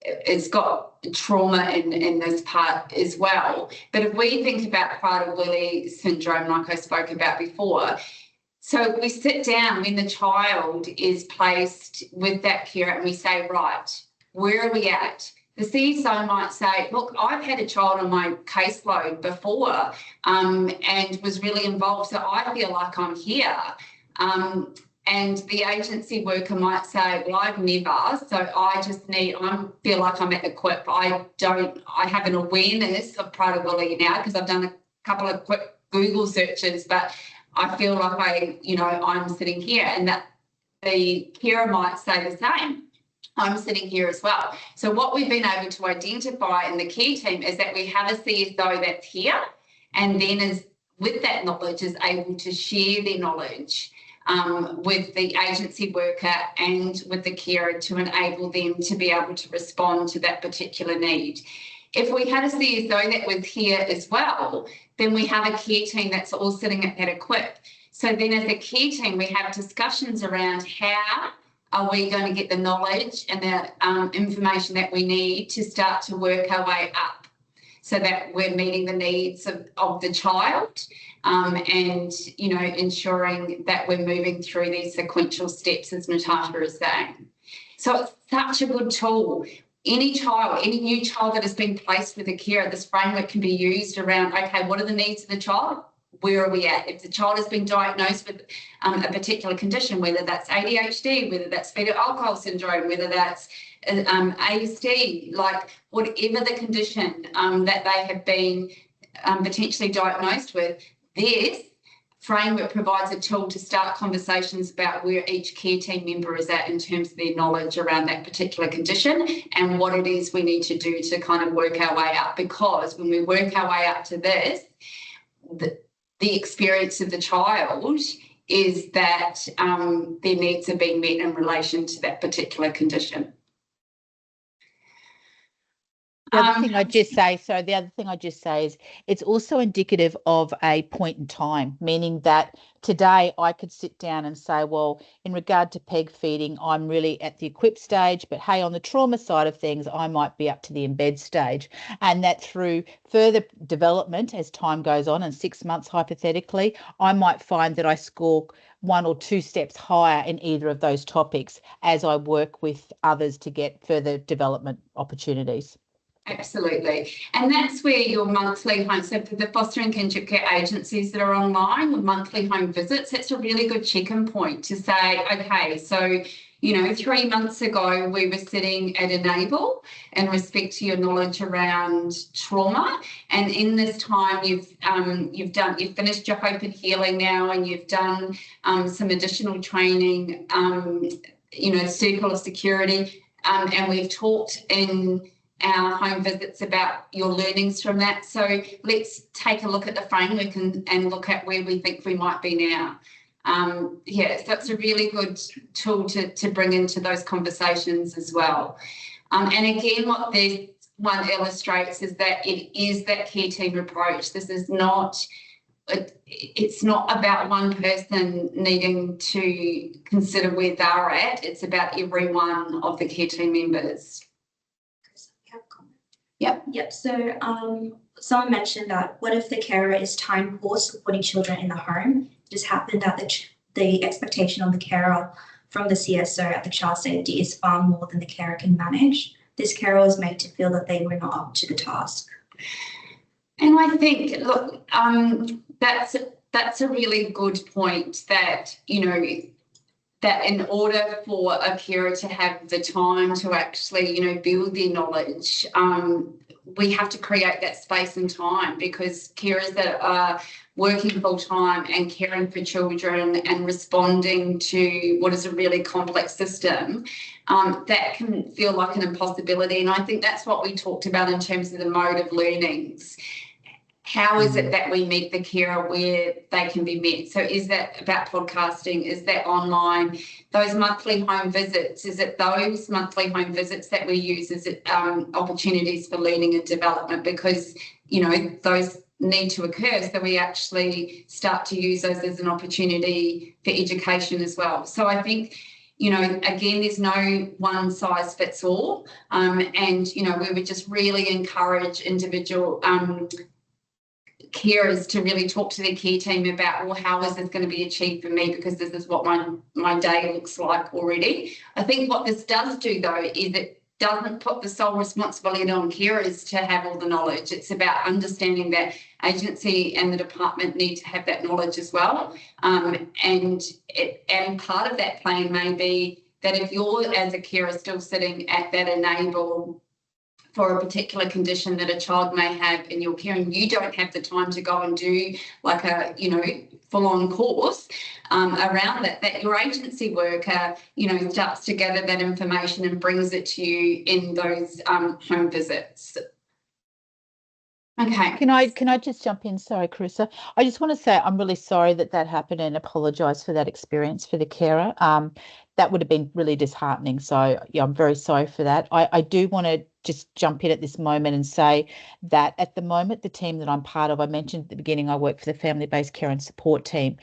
It's got trauma in this part as well. But if we think about Prader-Willi syndrome, like I spoke about before, so we sit down when the child is placed with that carer and we say, right, where are we at? The CSO might say, look, I've had a child on my caseload before and was really involved, so I feel like I'm here. And the agency worker might say, well, I've never, so I feel like I'm at the quip. I have an awareness of Prader-Willi now because I've done a couple of quick Google searches, but I feel like I'm sitting here, and that the carer might say the same. I'm sitting here as well. So what we've been able to identify in the care team is that we have a CSO that's here and then is, with that knowledge, is able to share their knowledge with the agency worker and with the carer to enable them to be able to respond to that particular need. If we had a CSO that was here as well, then we have a care team that's all sitting at that equip. So then as a care team, we have discussions around how are we going to get the knowledge and the information that we need to start to work our way up so that we're meeting the needs of the child and, ensuring that we're moving through these sequential steps, as Natasha is saying. So it's such a good tool. Any new child that has been placed with a carer, this framework can be used around, okay, what are the needs of the child? Where are we at? If the child has been diagnosed with a particular condition, whether that's ADHD, whether that's fetal alcohol syndrome, whether that's ASD, like whatever the condition that they have been potentially diagnosed with, this framework provides a tool to start conversations about where each care team member is at in terms of their knowledge around that particular condition and what it is we need to do to kind of work our way up. Because when we work our way up to this, the experience of the child is that their needs are being met in relation to that particular condition. The other thing I'd just say is it's also indicative of a point in time, meaning that today I could sit down and say, well, in regard to peg feeding, I'm really at the equip stage, but hey, on the trauma side of things, I might be up to the embed stage. And that through further development as time goes on, and 6 months hypothetically, I might find that I score 1 or 2 steps higher in either of those topics as I work with others to get further development opportunities. Absolutely. And that's where your monthly home, so for the foster and kinship care agencies that are online with monthly home visits, that's a really good check-in point to say, okay, so, 3 months ago we were sitting at Enable in respect to your knowledge around trauma. And in this time you've finished your Hope and Healing now, and you've done some additional training, Circle of Security, and we've talked in our home visits about your learnings from that. So let's take a look at the framework and look at where we think we might be now. So it's a really good tool to bring into those conversations as well. And again, what this one illustrates is that it is that care team approach. This is not, it's not about one person needing to consider where they're at. It's about every one of the care team members. Yep. So someone mentioned that what if the carer is time poor supporting children in the home? It just happened that the expectation of the carer from the CSO at the child safety is far more than the carer can manage. This carer was made to feel that they were not up to the task. And I think, look, that's a really good point, that, that in order for a carer to have the time to actually, build their knowledge, we have to create that space and time, because carers that are working full time and caring for children and responding to what is a really complex system, that can feel like an impossibility. And I think that's what we talked about in terms of the mode of learnings. How is it that we meet the carer where they can be met? So is that about podcasting? Is that online? Those monthly home visits, is it those monthly home visits that we use? Is it opportunities for learning and development? Because, those need to occur, so we actually start to use those as an opportunity for education as well. So I think, again, there's no one size fits all. And, we would just really encourage individual carers to really talk to their care team about, well, how is this going to be achieved for me, because this is what my day looks like already. I think what this does do, though, is it doesn't put the sole responsibility on carers to have all the knowledge. It's about understanding that agency and the department need to have that knowledge as well. And part of that plan may be that if you're, as a carer, still sitting at that Enable for a particular condition that a child may have in your care, and you don't have the time to go and do like a, full-on course around that your agency worker, starts to gather that information and brings it to you in those home visits. Okay. Can I just jump in? Sorry, Carissa. I just want to say I'm really sorry that happened and apologise for that experience for the carer. That would have been really disheartening. So, yeah, I'm very sorry for that. I do want to just jump in at this moment and say that at the moment, the team that I'm part of, I mentioned at the beginning, I work for the family-based care and support team.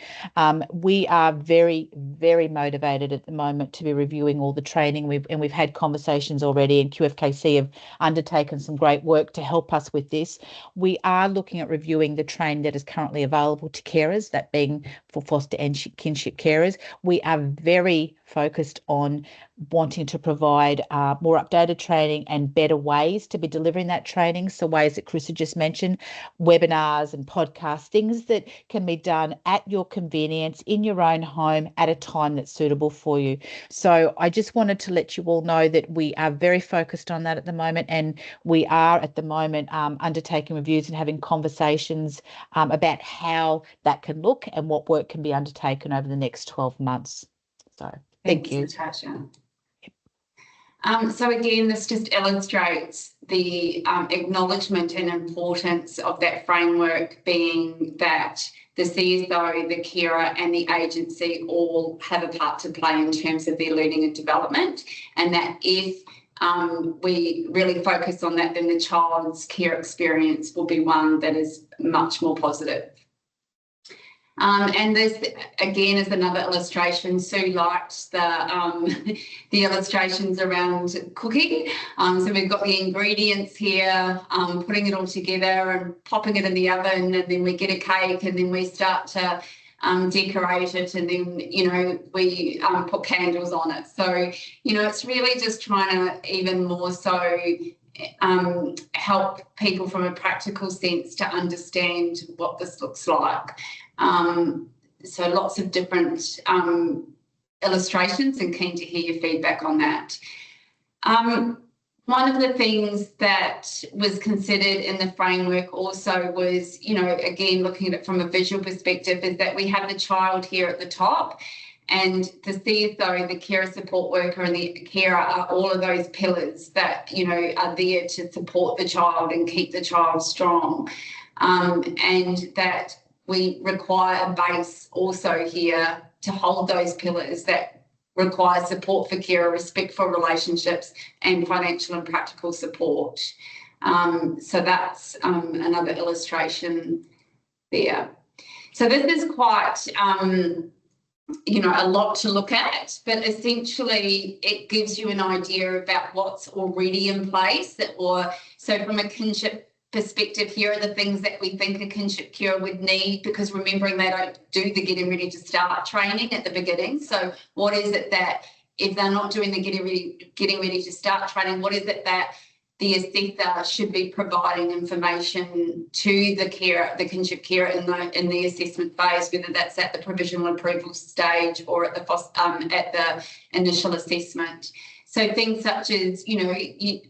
We are very, very motivated at the moment to be reviewing all the training. We've had conversations already, and QFKC have undertaken some great work to help us with this. We are looking at reviewing the training that is currently available to carers, that being for foster and kinship carers. We are very focused on wanting to provide more updated training and better ways to be delivering that training. So ways that Chris had just mentioned, webinars and podcasts, things that can be done at your convenience in your own home at a time that's suitable for you. So I just wanted to let you all know that we are very focused on that at the moment, and we are at the moment undertaking reviews and having conversations about how that can look and what work can be undertaken over the next 12 months. So thank you, Natasha. So again, this just illustrates the acknowledgement and importance of that framework, being that the CSO, the carer and the agency all have a part to play in terms of their learning and development, and that if we really focus on that, then the child's care experience will be one that is much more positive. And this again is another illustration. Sue liked the illustrations around cooking. So we've got the ingredients here, putting it all together and popping it in the oven, and then we get a cake, and then we start to decorate it, and then we put candles on it. So it's really just trying to even more so help people from a practical sense to understand what this looks like. So lots of different illustrations, and keen to hear your feedback on that. One of the things that was considered in the framework also was, again, looking at it from a visual perspective, is that we have the child here at the top, and the CSO, the carer support worker, and the carer are all of those pillars that, are there to support the child and keep the child strong. And that we require a base also here to hold those pillars that requires support for carer, respectful relationships, and financial and practical support. So that's another illustration there. So this is quite, a lot to look at, but essentially it gives you an idea about what's already in place. So from a kinship perspective, here are the things that we think a kinship carer would need, because remembering they don't do the getting ready to start training at the beginning. So what is it that, if they're not doing the getting ready to start training, what is it that the assessor should be providing information to the kinship carer in the assessment phase, whether that's at the provisional approval stage or at the initial assessment. So things such as, they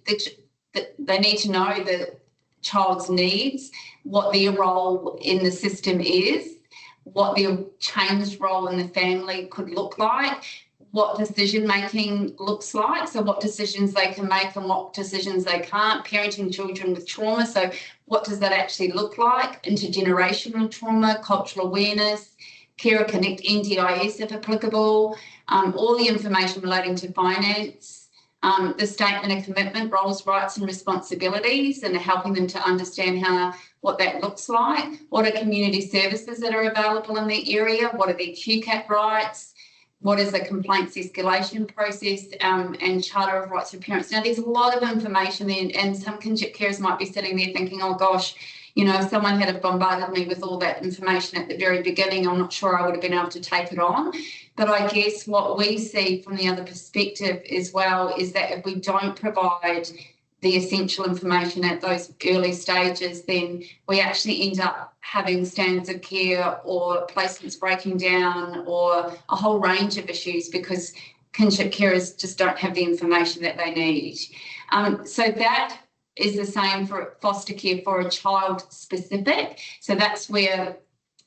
need to know the child's needs, what their role in the system is, what their changed role in the family could look like, what decision making looks like, so what decisions they can make and what decisions they can't, parenting children with trauma, so what does that actually look like, intergenerational trauma, cultural awareness, Carer Connect, NDIS if applicable, all the information relating to finance, the statement of commitment, roles, rights and responsibilities, and helping them to understand what that looks like. What are community services that are available in the area? What are their QCAT rights? What is the complaints escalation process, and Charter of Rights for Parents? Now, there's a lot of information there, and some kinship carers might be sitting there thinking, oh gosh, if someone had have bombarded me with all that information at the very beginning, I'm not sure I would have been able to take it on. But I guess what we see from the other perspective as well is that if we don't provide the essential information at those early stages, then we actually end up having standards of care or placements breaking down or a whole range of issues because kinship carers just don't have the information that they need. So that is the same for foster care for a child specific. So that's where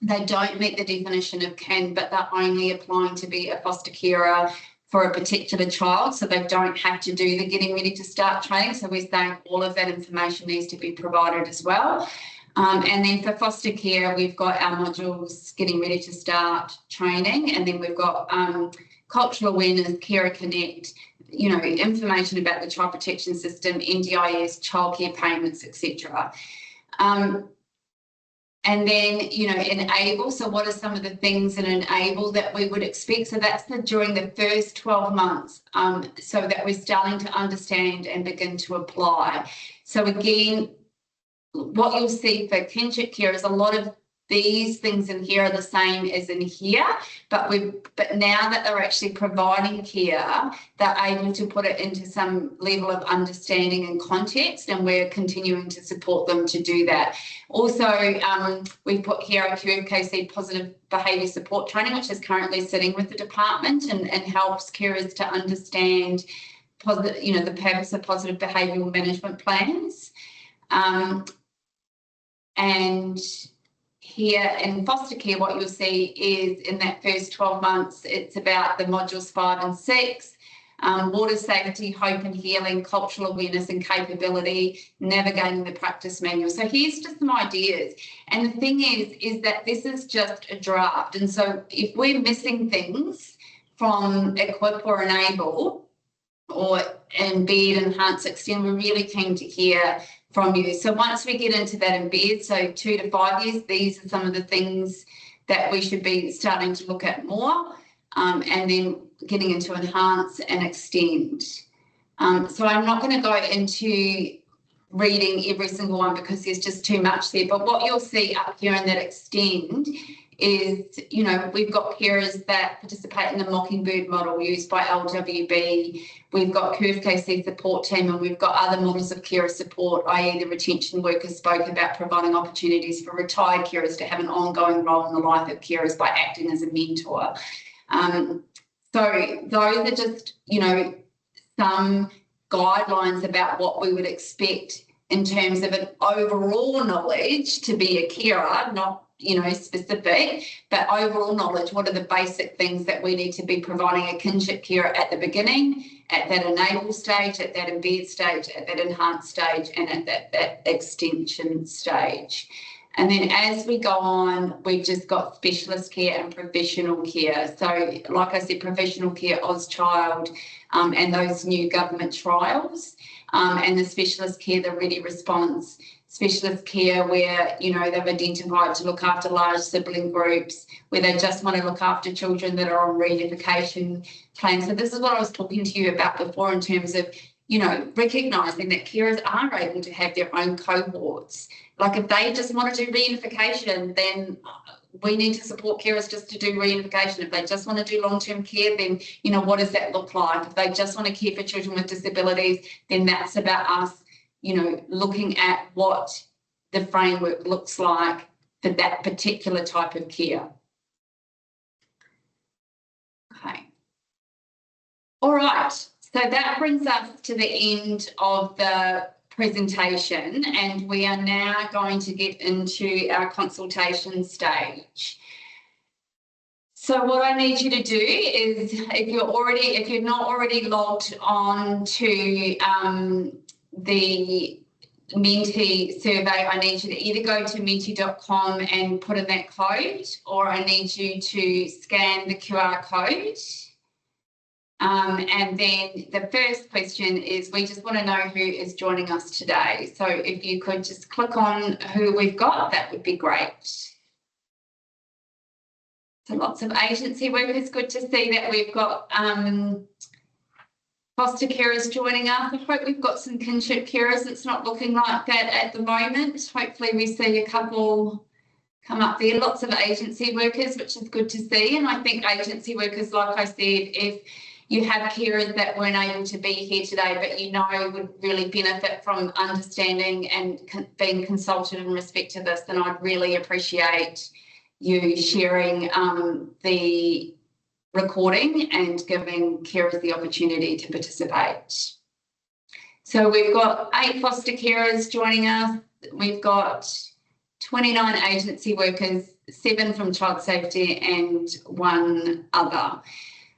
they don't meet the definition of kin, but they're only applying to be a foster carer for a particular child, so they don't have to do the getting ready to start training. So we're saying all of that information needs to be provided as well. And then for foster care, we've got our modules getting ready to start training, and then we've got cultural awareness, Carer Connect, information about the child protection system, NDIS, childcare payments, etc. And then, enable. So what are some of the things in enable that we would expect? So that's during the first 12 months, so that we're starting to understand and begin to apply. So again, what you'll see for kinship care is a lot of these things in here are the same as in here, but now that they're actually providing care, they're able to put it into some level of understanding and context, and we're continuing to support them to do that. Also, we put here our QFKC positive behaviour support training, which is currently sitting with the department and helps carers to understand the purpose of positive behavioural management plans. And here in foster care, what you'll see is in that first 12 months, it's about the modules 5 and 6, water safety, hope and healing, cultural awareness and capability, navigating the practice manual. So here's just some ideas. And the thing is that this is just a draft. And so if we're missing things from equip or enable or embed, enhance, extend, we're really keen to hear from you. So once we get into that embed, so 2 to 5 years, these are some of the things that we should be starting to look at more, and then getting into enhance and extend. So I'm not going to go into reading every single one because there's just too much there, but what you'll see up here in that extend is, we've got carers that participate in the Mockingbird model used by LWB. We've got QFKC support team, and we've got other models of carer support, i.e. the retention workers spoke about providing opportunities for retired carers to have an ongoing role in the life of carers by acting as a mentor. So those are just, some guidelines about what we would expect in terms of an overall knowledge to be a carer, not specific, but overall knowledge. What are the basic things that we need to be providing a kinship carer at the beginning, at that enable stage, at that embed stage, at that enhanced stage, and at that extension stage. And then as we go on, we've just got specialist care and professional care. So like I said, professional care, AusChild, and those new government trials, and the specialist care, the Ready Response. Specialist care where, they've identified to look after large sibling groups, where they just want to look after children that are on reunification plans. So this is what I was talking to you about before in terms of, recognising that carers are able to have their own cohorts. Like if they just want to do reunification, then we need to support carers just to do reunification. If they just want to do long-term care, then, what does that look like? If they just want to care for children with disabilities, then that's about us, looking at what the framework looks like for that particular type of care. Okay. All right. So that brings us to the end of the presentation, and we are now going to get into our consultation stage. So what I need you to do is, if you're not already logged on to the Menti survey, I need you to either go to menti.com and put in that code, or I need you to scan the QR code. And then the first question is, we just want to know who is joining us today. So if you could just click on who we've got, that would be great. So lots of agency workers. Good to see that we've got foster carers joining us. I hope we've got some kinship carers. It's not looking like that at the moment. Hopefully we see a couple come up there. Lots of agency workers, which is good to see. And I think agency workers, like I said, if you have carers that weren't able to be here today, but would really benefit from understanding and being consulted in respect to this, then I'd really appreciate you sharing the recording and giving carers the opportunity to participate. So we've got 8 foster carers joining us. We've got 29 agency workers, 7 from child safety and 1 other.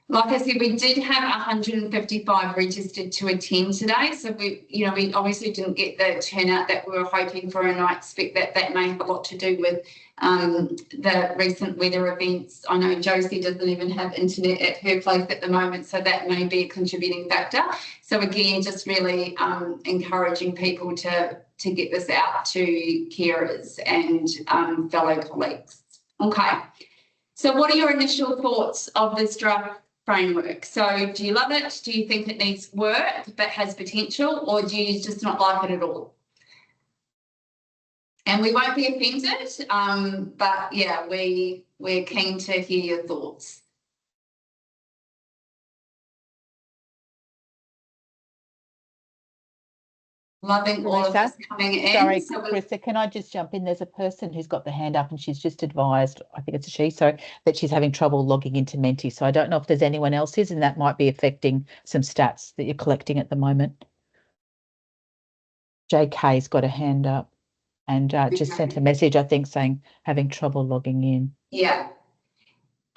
Like I said, we did have 155 registered to attend today. So we obviously didn't get the turnout that we were hoping for, and I expect that may have a lot to do with the recent weather events. I know Josie doesn't even have internet at her place at the moment, so that may be a contributing factor. So again, just really encouraging people to get this out to carers and fellow colleagues. Okay, so what are your initial thoughts of this draft framework? So do you love it? Do you think it needs work but has potential, or do you just not like it at all? And we won't be offended, but yeah, we're keen to hear your thoughts. Loving all of this coming in. Sorry, Carissa, can I just jump in? There's a person who's got the hand up and she's just advised, I think it's a she, so that she's having trouble logging into Menti. So I don't know if there's anyone else's, and that might be affecting some stats that you're collecting at the moment. JK's got a hand up and just sent a message, I think, saying having trouble logging in. Yeah.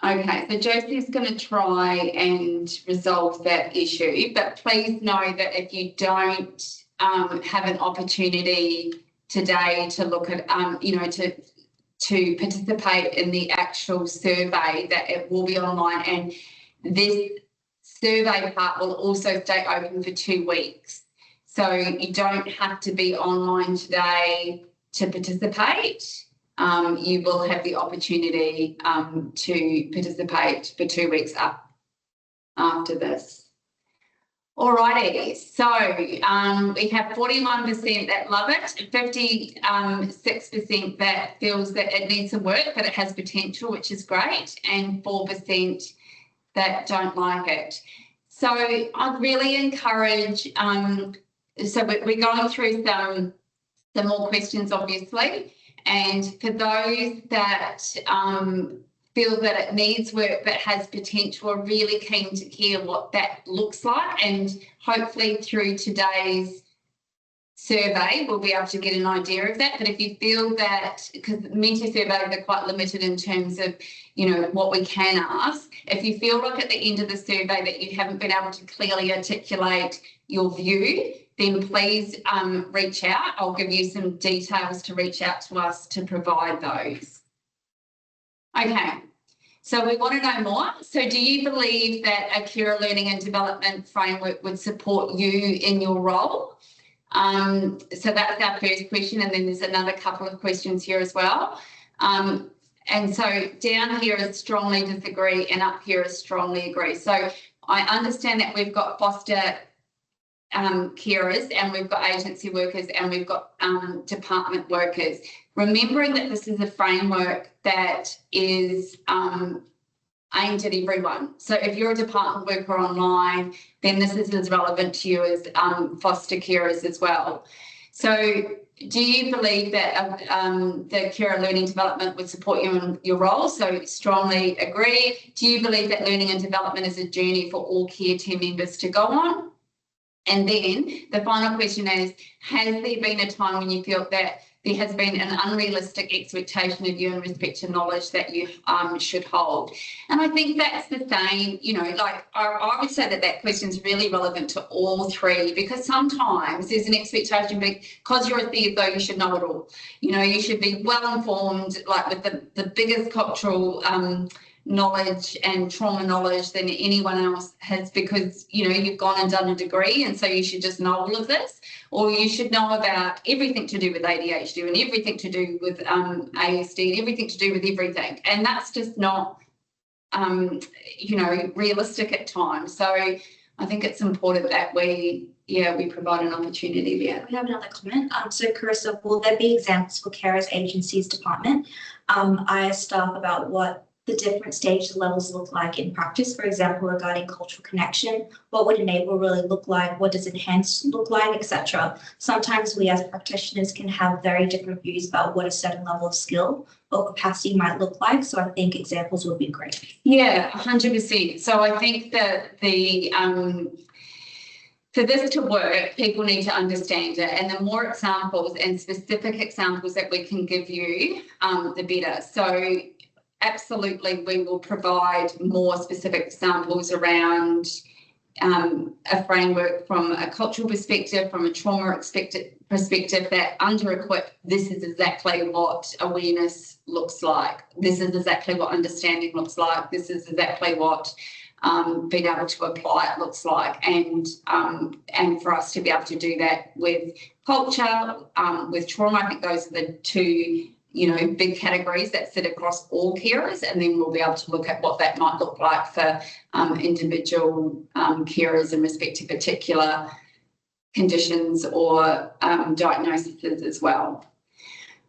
Okay, so Josie's going to try and resolve that issue, but please know that if you don't have an opportunity today to look at, to participate in the actual survey, that it will be online, and this survey part will also stay open for 2 weeks. So you don't have to be online today to participate. You will have the opportunity to participate for 2 weeks up after this. Alrighty, so we have 41% that love it, 56% that feels that it needs some work, but it has potential, which is great, and 4% that don't like it. So I'd really encourage, so we're going through some more questions, obviously, and for those that feel that it needs work but has potential, are really keen to hear what that looks like, and hopefully through today's survey we'll be able to get an idea of that. But if you feel that, because Menti surveys are quite limited in terms of, you know, what we can ask, if you feel like at the end of the survey that you haven't been able to clearly articulate your view, then please reach out. I'll give you some details to reach out to us to provide those. Okay, so we want to know more. So do you believe that a carer learning and development framework would support you in your role? So that's our first question, and then there's another couple of questions here as well. And so down here is strongly disagree, and up here is strongly agree. So I understand that we've got foster carers, and we've got agency workers, and we've got department workers. Remembering that this is a framework that is aimed at everyone. So if you're a department worker online, then this is as relevant to you as foster carers as well. So do you believe that the carer learning development would support you in your role? So strongly agree. Do you believe that learning and development is a journey for all care team members to go on? And then the final question is, has there been a time when you felt that there has been an unrealistic expectation of you in respect to knowledge that you should hold? And I think that's the same, you know, like I would say that that question is really relevant to all three, because sometimes there's an expectation because you're a CSO, you should know it all. You know, you should be well informed, like with the biggest cultural knowledge and trauma knowledge than anyone else has, because, you know, you've gone and done a degree, and so you should just know all of this. Or you should know about everything to do with ADHD and everything to do with ASD and everything to do with everything. And that's just not, you know, realistic at times. So I think it's important that we provide an opportunity there. We have another comment. So Carissa, will there be examples for carers agencies department? I asked staff about what the different stage levels look like in practice. For example, regarding cultural connection, what would enable really look like, what does enhance look like, etc. Sometimes we as practitioners can have very different views about what a certain level of skill or capacity might look like. So I think examples would be great. Yeah, 100%. So I think that for this to work, people need to understand it, and the more examples and specific examples that we can give you, the better. So absolutely, we will provide more specific examples around a framework from a cultural perspective, from a trauma perspective, that under-equip, this is exactly what awareness looks like. This is exactly what understanding looks like. This is exactly what being able to apply it looks like. And for us to be able to do that with culture, with trauma, I think those are the two, you know, big categories that sit across all carers, and then we'll be able to look at what that might look like for individual carers in respect to particular conditions or diagnoses as well.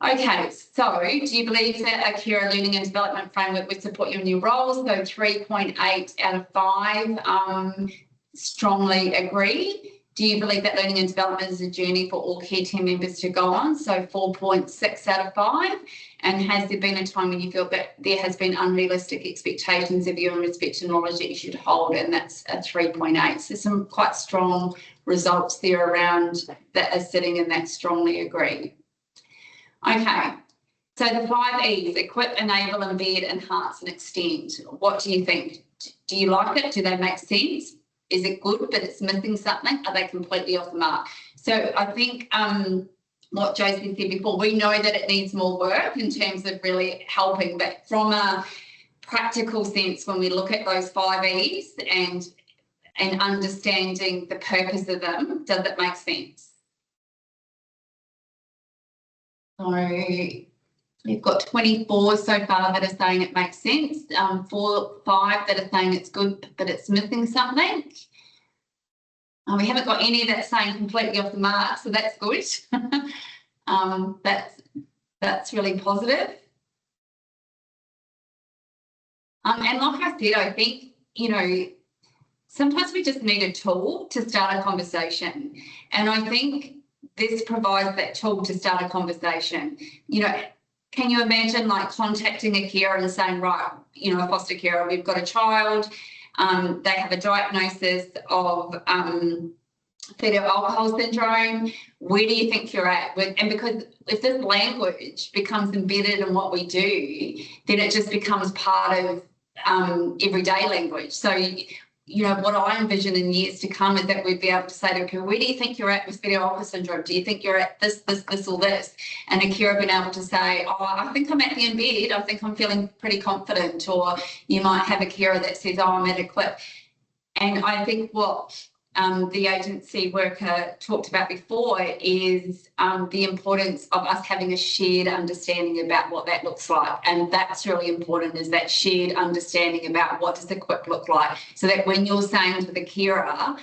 Okay, so do you believe that a carer learning and development framework would support you in your roles? So 3.8 out of 5 strongly agree. Do you believe that learning and development is a journey for all care team members to go on? So 4.6 out of 5. And has there been a time when you feel that there has been unrealistic expectations of you in respect to knowledge that you should hold? And that's a 3.8. So some quite strong results there around that are sitting in that strongly agree. Okay, so the 5 E's: equip, enable, embed, enhance, and extend. What do you think? Do you like it? Do they make sense? Is it good, but it's missing something? Are they completely off the mark? So I think what Josie said before, we know that it needs more work in terms of really helping, but from a practical sense, when we look at those 5 E's and understanding the purpose of them, does it make sense? So we've got 24 so far that are saying it makes sense, 5 that are saying it's good, but it's missing something. We haven't got any that's saying completely off the mark, so that's good. That's really positive. And like I said, I think, you know, sometimes we just need a tool to start a conversation. And I think this provides that tool to start a conversation. You know, can you imagine like contacting a carer and saying, right, you know, a foster carer, we've got a child, they have a diagnosis of fetal alcohol syndrome. Where do you think you're at? And because if this language becomes embedded in what we do, then it just becomes part of everyday language. So, you know, what I envision in years to come is that we'd be able to say to her, where do you think you're at with fetal alcohol syndrome? Do you think you're at this, or this? And a carer being able to say, oh, I think I'm at the embed. I think I'm feeling pretty confident. Or you might have a carer that says, oh, I'm adequate. And I think what the agency worker talked about before is the importance of us having a shared understanding about what that looks like. And that's really important, is that shared understanding about what does equip look like, so that when you're saying to the carer,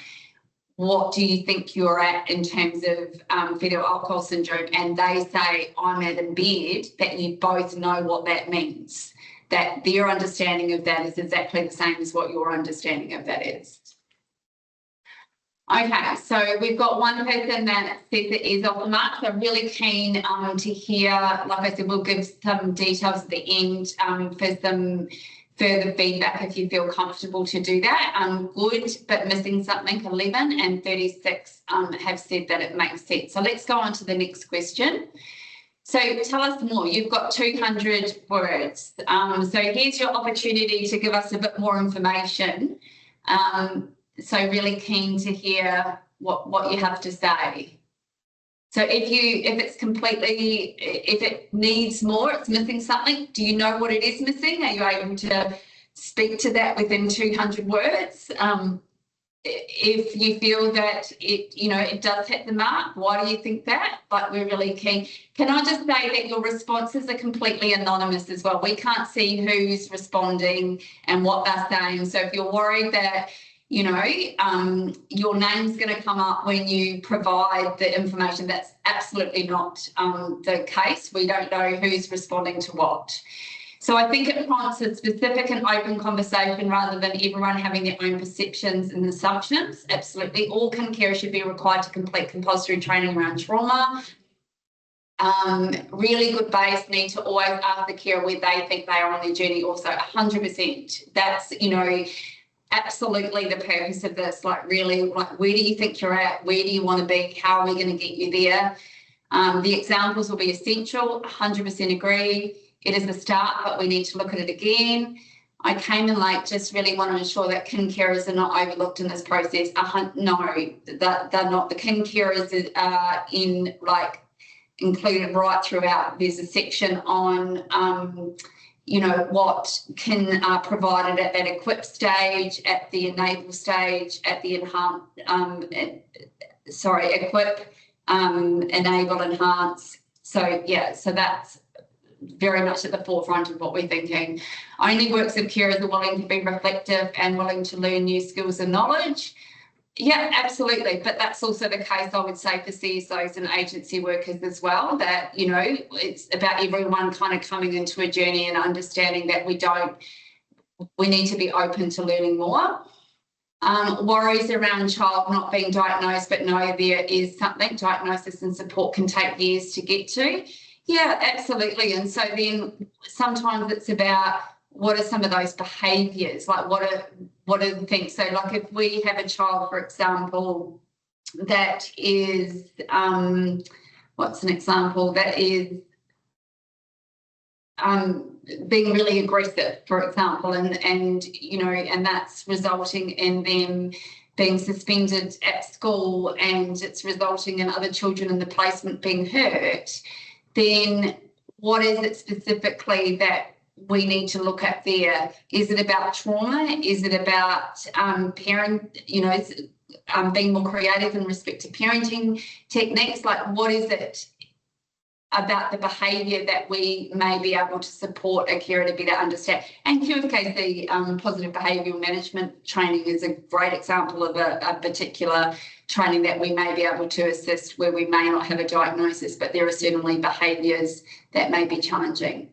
what do you think you're at in terms of fetal alcohol syndrome, and they say, I'm at embed, that you both know what that means, that their understanding of that is exactly the same as what your understanding of that is. Okay, so we've got one person that says it is off the mark. So I'm really keen to hear, like I said, we'll give some details at the end for some further feedback if you feel comfortable to do that. Good, but missing something, 11, and 36 have said that it makes sense. So let's go on to the next question. So tell us more. You've got 200 words. So here's your opportunity to give us a bit more information. So really keen to hear what you have to say. So if it needs more, it's missing something, do you know what it is missing? Are you able to speak to that within 200 words? If you feel that it does hit the mark, why do you think that? But we're really keen. Can I just say that your responses are completely anonymous as well? We can't see who's responding and what they're saying. So if you're worried that your name's going to come up when you provide the information, that's absolutely not the case. We don't know who's responding to what. So I think it prompts a specific and open conversation rather than everyone having their own perceptions and assumptions. Absolutely. All carers should be required to complete compulsory training around trauma. Really good base, need to always ask the carer where they think they are on their journey also, 100%. That's, absolutely the purpose of this, like really, like where do you think you're at? Where do you want to be? How are we going to get you there? The examples will be essential, 100% agree. It is a start, but we need to look at it again. I came in late, just really want to ensure that kin carers are not overlooked in this process. No, they're not. The kin carers are included right throughout. There's a section on what can provided at that equip stage, at the enable stage, at the equip, enable, enhance. So that's very much at the forefront of what we're thinking. Only works if carers are willing to be reflective and willing to learn new skills and knowledge. Yeah, absolutely. But that's also the case, I would say, for CSOs and agency workers as well, that, it's about everyone kind of coming into a journey and understanding that we need to be open to learning more. Worries around child not being diagnosed, but no, there is something. Diagnosis and support can take years to get to. Yeah, absolutely. And so then sometimes it's about, what are some of those behaviours? Like what are the things? So like if we have a child, for example, that is, what's an example? That is being really aggressive, for example, and that's resulting in them being suspended at school, and it's resulting in other children in the placement being hurt, then what is it specifically that we need to look at there? Is it about trauma? Is it about being more creative in respect to parenting techniques? Like, what is it? about the behaviour that we may be able to support a carer to better understand. And QFKC positive behavioural management training is a great example of a particular training that we may be able to assist where we may not have a diagnosis, but there are certainly behaviours that may be challenging.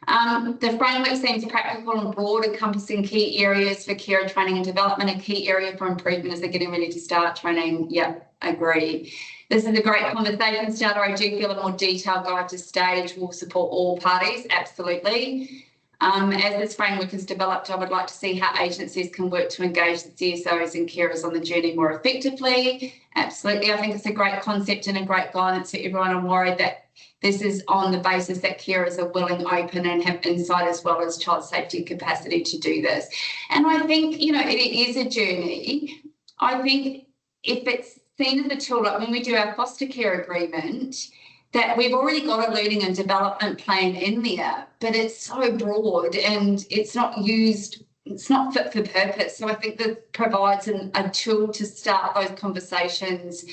The framework seems practical and broad, encompassing key areas for carer training and development. A key area for improvement is they're getting ready to start training. Yep, agree. This is a great conversation starter. I do feel a more detailed guide to stage will support all parties, absolutely. As this framework is developed, I would like to see how agencies can work to engage the CSOs and carers on the journey more effectively. Absolutely, I think it's a great concept and a great guidance for everyone. I'm worried that this is on the basis that carers are willing, open and have insight as well as child safety capacity to do this. And I think, you know, it is a journey. I think if it's seen as a tool, like when we do our foster care agreement, that we've already got a learning and development plan in there, but it's so broad and it's not used, it's not fit for purpose. So I think that provides a tool to start those conversations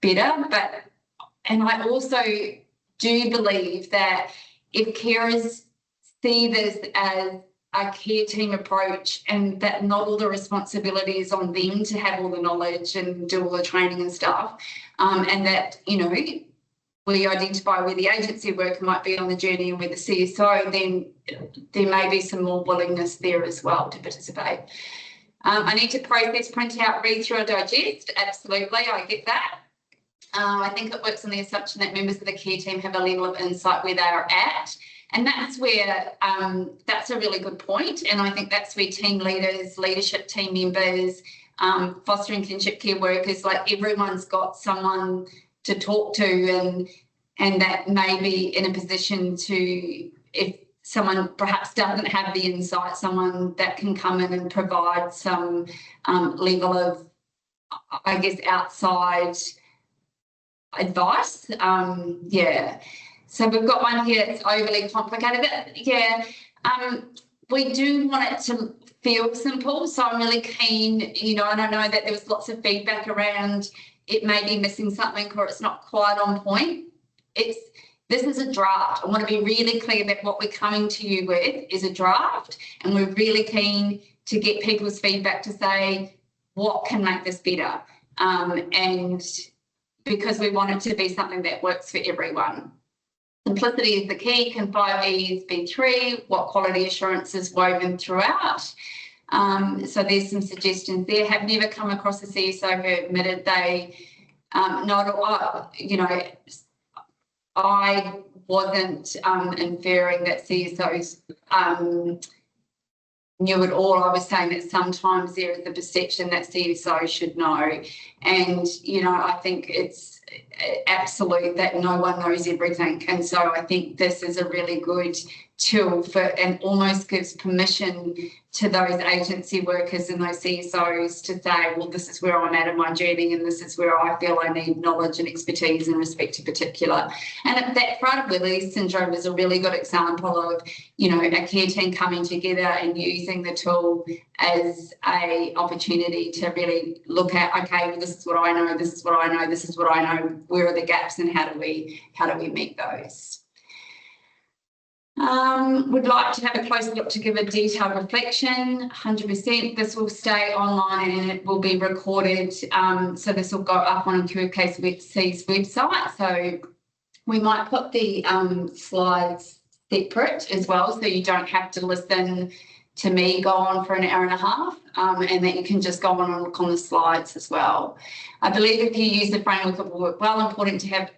better. And I also do believe that if carers see this as a care team approach and that not all the responsibility is on them to have all the knowledge and do all the training and stuff, and that, you know, we identify where the agency worker might be on the journey and where the CSO, then there may be some more willingness there as well to participate. I need to process, print out, read through and digest. Absolutely, I get that. I think it works on the assumption that members of the care team have a level of insight where they are at. And that's where, that's a really good point. And I think that's where team leaders, leadership team members, foster and kinship care workers, like everyone's got someone to talk to and that may be in a position to, if someone perhaps doesn't have the insight, someone that can come in and provide some level of, I guess, outside advice. Yeah. So we've got one here that's overly complicated. We do want it to feel simple. So I'm really keen, you know, and I know that there was lots of feedback around it may be missing something or it's not quite on point. This is a draft. I want to be really clear that what we're coming to you with is a draft, and we're really keen to get people's feedback to say what can make this better, and because we want it to be something that works for everyone. Simplicity is the key. Can 5 E's be 3? What quality assurance is woven throughout? So there's some suggestions there. Have never come across a CSO who admitted they you know, I wasn't inferring that CSOs knew it all. I was saying that sometimes there is the perception that CSOs should know. And, you know, I think it's absolute that no one knows everything. And so I think this is a really good tool for, and almost gives permission to those agency workers and those CSOs to say, well, this is where I'm at in my journey and this is where I feel I need knowledge and expertise in respect to particular. And that fragility syndrome is a really good example of, you know, a care team coming together and using the tool as a opportunity to really look at, okay, well, this is what I know, this is what I know, this is what I know, where are the gaps and how do we meet those? Would like to have a closer look to give a detailed reflection. 100%. This will stay online and it will be recorded. So this will go up on QFKC's website. So we might put the slides separate as well, so you don't have to listen to me go on for an hour and a half, and that you can just go on and look on the slides as well. I believe if you use the framework, it will work well. Important to have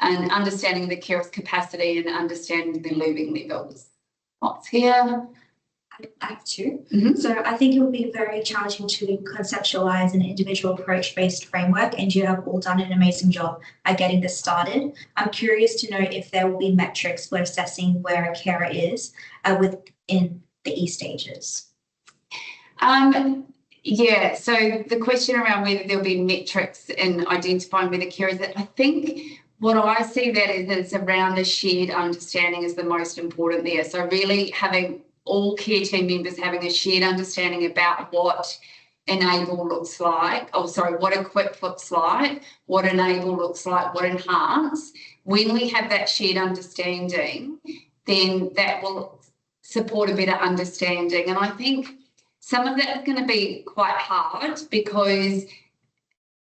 and understanding the carer's capacity and understanding the living levels. What's here? I have two. So I think it would be very challenging to conceptualize an individual approach-based framework, and you have all done an amazing job at getting this started. I'm curious to know if there will be metrics for assessing where a carer is within the E stages. Yeah, so the question around whether there'll be metrics in identifying where the carer is, I think what I see that is around the shared understanding is the most important there. So really having all care team members having a shared understanding about what enable looks like, what equip looks like, what enable looks like, what enhance. When we have that shared understanding, then that will support a better understanding. And I think some of that is going to be quite hard because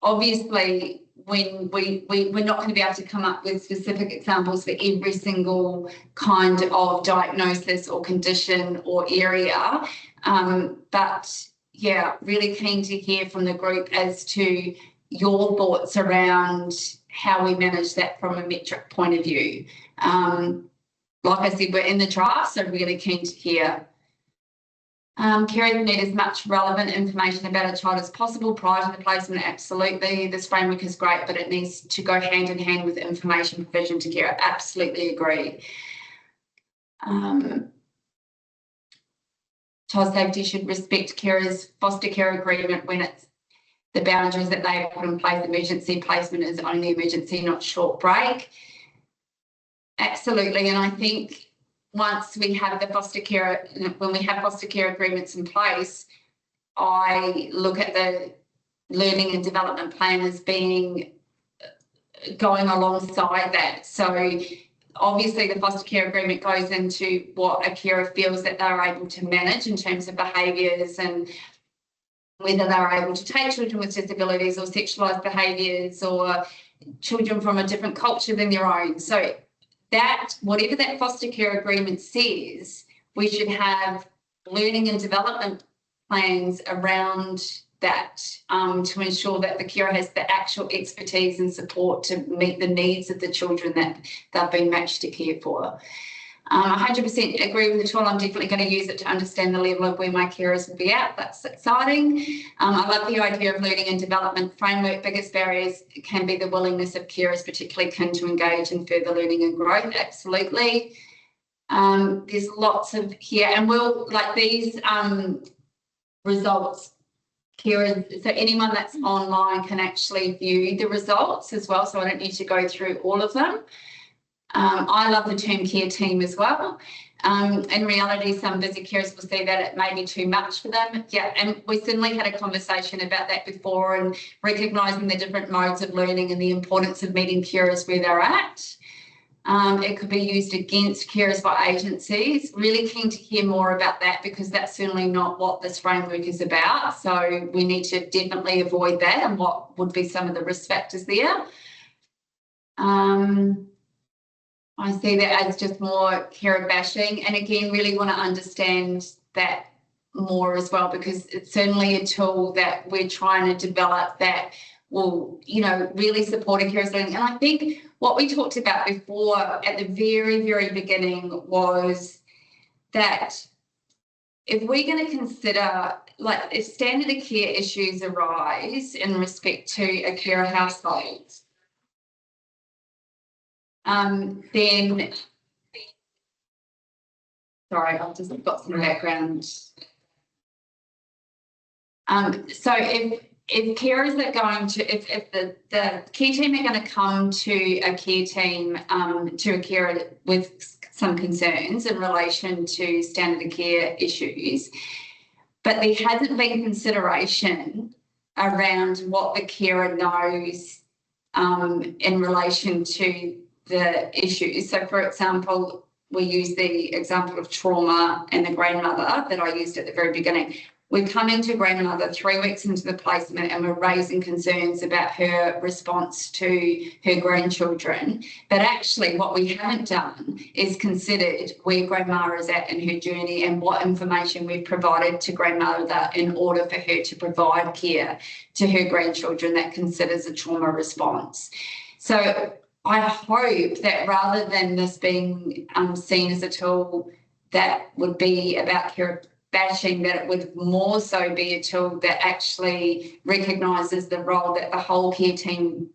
obviously when we're not going to be able to come up with specific examples for every single kind of diagnosis or condition or area. But yeah, really keen to hear from the group as to your thoughts around how we manage that from a metric point of view. Like I said, we're in the draft, so really keen to hear. Carers need as much relevant information about a child as possible prior to the placement. Absolutely. This framework is great, but it needs to go hand in hand with information provision to care. Absolutely agree. Child safety should respect carers' foster care agreement when it's the boundaries that they put in place. Emergency placement is only emergency, not short break. Absolutely. And I think once we have the foster care, when we have foster care agreements in place, I look at the learning and development plan as being going alongside that. So obviously the foster care agreement goes into what a carer feels that they're able to manage in terms of behaviours and whether they're able to take children with disabilities or sexualised behaviours or children from a different culture than their own. So that, whatever that foster care agreement says, we should have learning and development plans around that to ensure that the carer has the actual expertise and support to meet the needs of the children that they've been matched to care for. 100% agree with the tool. I'm definitely going to use it to understand the level of where my carers will be at. That's exciting. I love the idea of learning and development framework. Biggest barriers can be the willingness of carers, particularly keen to engage in further learning and growth. Absolutely. There's lots of here, and we'll like these results. Carers, so anyone that's online can actually view the results as well. So I don't need to go through all of them. I love the term care team as well. In reality, some busy carers will see that it may be too much for them. Yeah, and we certainly had a conversation about that before and recognising the different modes of learning and the importance of meeting carers where they're at. It could be used against carers by agencies. Really keen to hear more about that because that's certainly not what this framework is about. So we need to definitely avoid that and what would be some of the risk factors there. I see that as just more carer bashing, and again really want to understand that more as well because it's certainly a tool that we're trying to develop that will, you know, really support a carer's learning. And I think what we talked about before at the very, very beginning was that if we're going to consider, like if standard of care issues arise in respect to a carer household, then, sorry, I've just got some background. So if carers are going to, if the care team are going to come to a care team, to a carer with some concerns in relation to standard of care issues, but there hasn't been consideration around what the carer knows in relation to the issues. So, for example, we use the example of trauma and the grandmother that I used at the very beginning. We're coming to grandmother 3 weeks into the placement and we're raising concerns about her response to her grandchildren. But actually what we haven't done is considered where grandma is at in her journey and what information we've provided to grandmother in order for her to provide care to her grandchildren that considers a trauma response. So I hope that rather than this being seen as a tool that would be about care bashing, that it would more so be a tool that actually recognises the role that the whole care team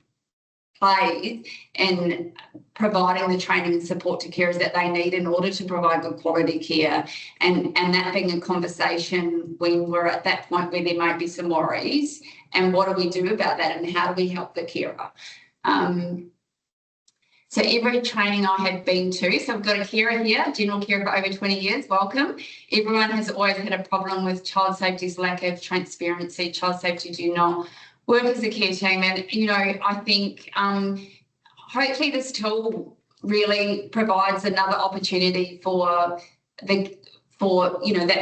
plays in providing the training and support to carers that they need in order to provide good quality care, and that being a conversation when we're at that point where there might be some worries and what do we do about that and how do we help the carer. So every training I have been to, so I've got a carer here, general carer for over 20 years, welcome. Everyone has always had a problem with child safety's lack of transparency. Child safety do not work as a care team. And, you know, I think hopefully this tool really provides another opportunity for the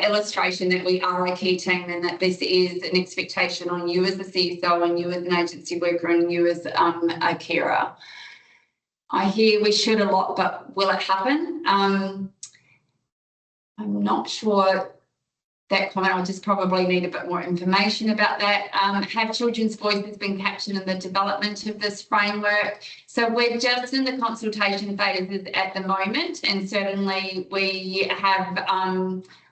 illustration that we are a care team and that this is an expectation on you as the CSO and you as an agency worker and you as a carer. I hear we should a lot, but will it happen? I'm not sure that comment. I'll just probably need a bit more information about that. Have children's voices been captured in the development of this framework? So we're just in the consultation phases at the moment, and certainly we have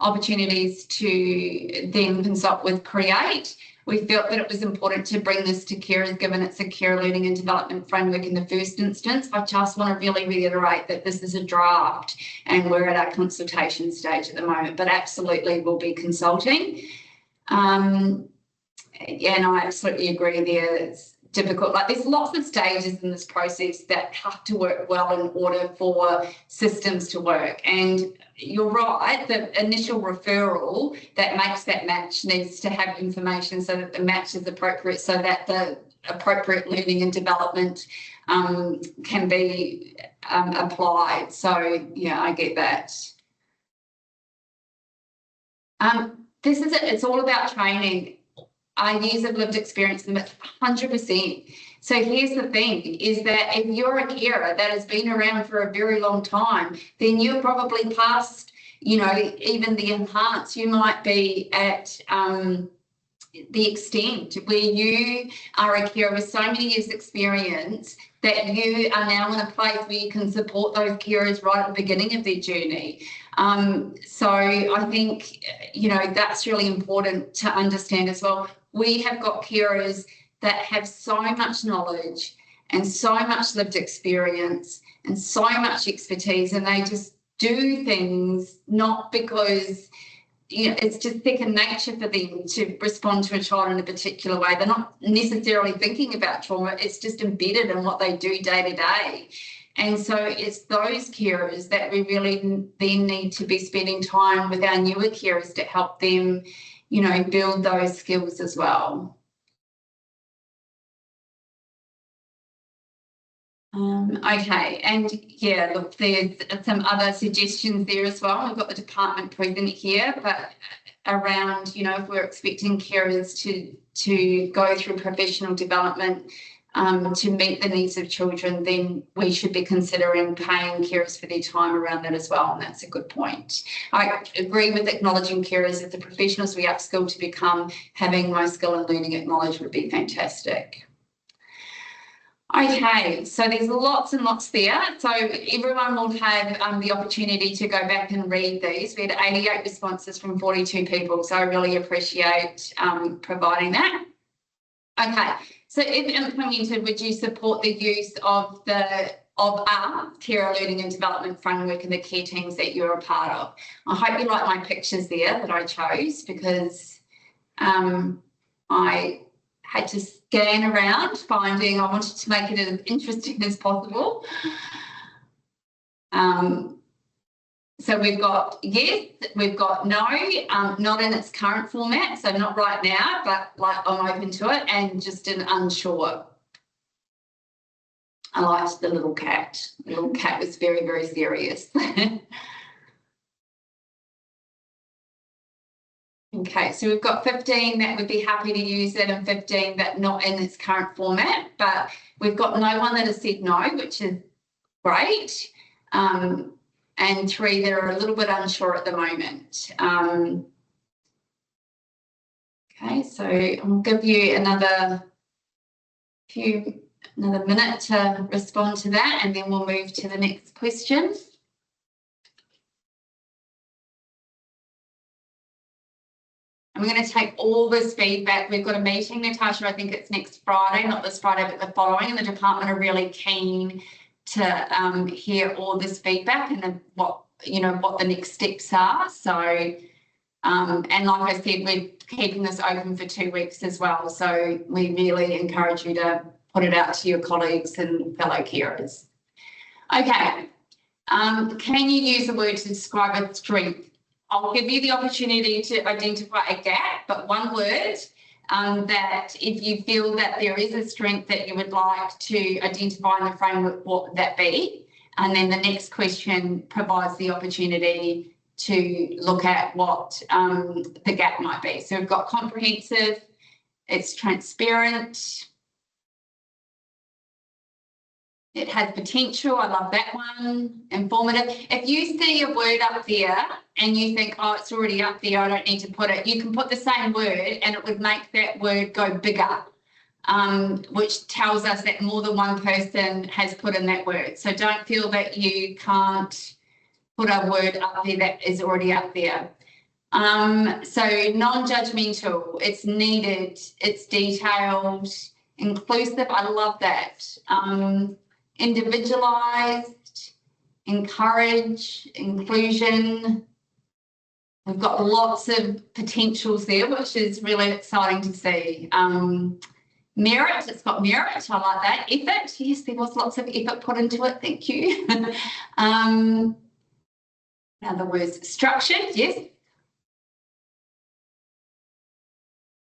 opportunities to then consult with Create. We felt that it was important to bring this to carers, given it's a care learning and development framework in the first instance. I just want to really reiterate that this is a draft and we're at our consultation stage at the moment, but absolutely we'll be consulting. And I absolutely agree there. It's difficult. Like, there's lots of stages in this process that have to work well in order for systems to work. And you're right, the initial referral that makes that match needs to have information so that the match is appropriate, so that the appropriate learning and development can be applied. So yeah, I get that. It's all about training. Our years of lived experience, 100%. So here's the thing, is that if you're a carer that has been around for a very long time, then you're probably past, you know, even the enhanced. You might be at the extent where you are a carer with so many years experience that you are now in a place where you can support those carers right at the beginning of their journey. So I think, you know, that's really important to understand as well. We have got carers that have so much knowledge and so much lived experience and so much expertise, and they just do things not because, you know, it's just second nature for them to respond to a child in a particular way. They're not necessarily thinking about trauma, it's just embedded in what they do day to day. And so it's those carers that we really then need to be spending time with our newer carers to help them, you know, build those skills as well. Okay, and yeah, look, there's some other suggestions there as well. We've got the department present here, but around, you know, if we're expecting carers to go through professional development to meet the needs of children, then we should be considering paying carers for their time around that as well, and that's a good point. I agree with acknowledging carers as the professionals we upskill to become. Having my skill and learning acknowledged would be fantastic. Okay, so there's lots and lots there. So everyone will have the opportunity to go back and read these. We had 88 responses from 42 people, so I really appreciate providing that. Okay, so if implemented, would you support the use of our carer learning and development framework and the care teams that you're a part of? I hope you like my pictures there that I chose, because I had to scan around I wanted to make it as interesting as possible. So we've got yes, we've got no, not in its current format, so not right now, but like I'm open to it, and just an unsure. I liked the little cat. The little cat was very, very serious. Okay, so we've got 15 that would be happy to use it and 15 that not in its current format, but we've got no one that has said no, which is great, and 3 that are a little bit unsure at the moment. Okay, so I'll give you another minute to respond to that, and then we'll move to the next question. I'm going to take all this feedback. We've got a meeting, Natasha, I think it's next Friday, not this Friday, but the following, and the department are really keen to hear all this feedback and then what the next steps are. So, and like I said, we're keeping this open for 2 weeks as well. So we really encourage you to put it out to your colleagues and fellow carers. Okay. Can you use a word to describe a strength? I'll give you the opportunity to identify a gap, but one word that if you feel that there is a strength that you would like to identify in the framework, what would that be? And then the next question provides the opportunity to look at what the gap might be. So we've got comprehensive, it's transparent, it has potential, I love that one, informative. If you see a word up there and you think, oh, it's already up there, I don't need to put it, you can put the same word and it would make that word go bigger, which tells us that more than one person has put in that word. So don't feel that you can't put a word up there that is already up there. So non-judgmental, it's needed, it's detailed, inclusive, I love that. Individualized, encourage, inclusion. We've got lots of potentials there, which is really exciting to see. Merit, it's got merit, I like that. Effort, yes, there was lots of effort put into it, thank you. Other words, structured, yes.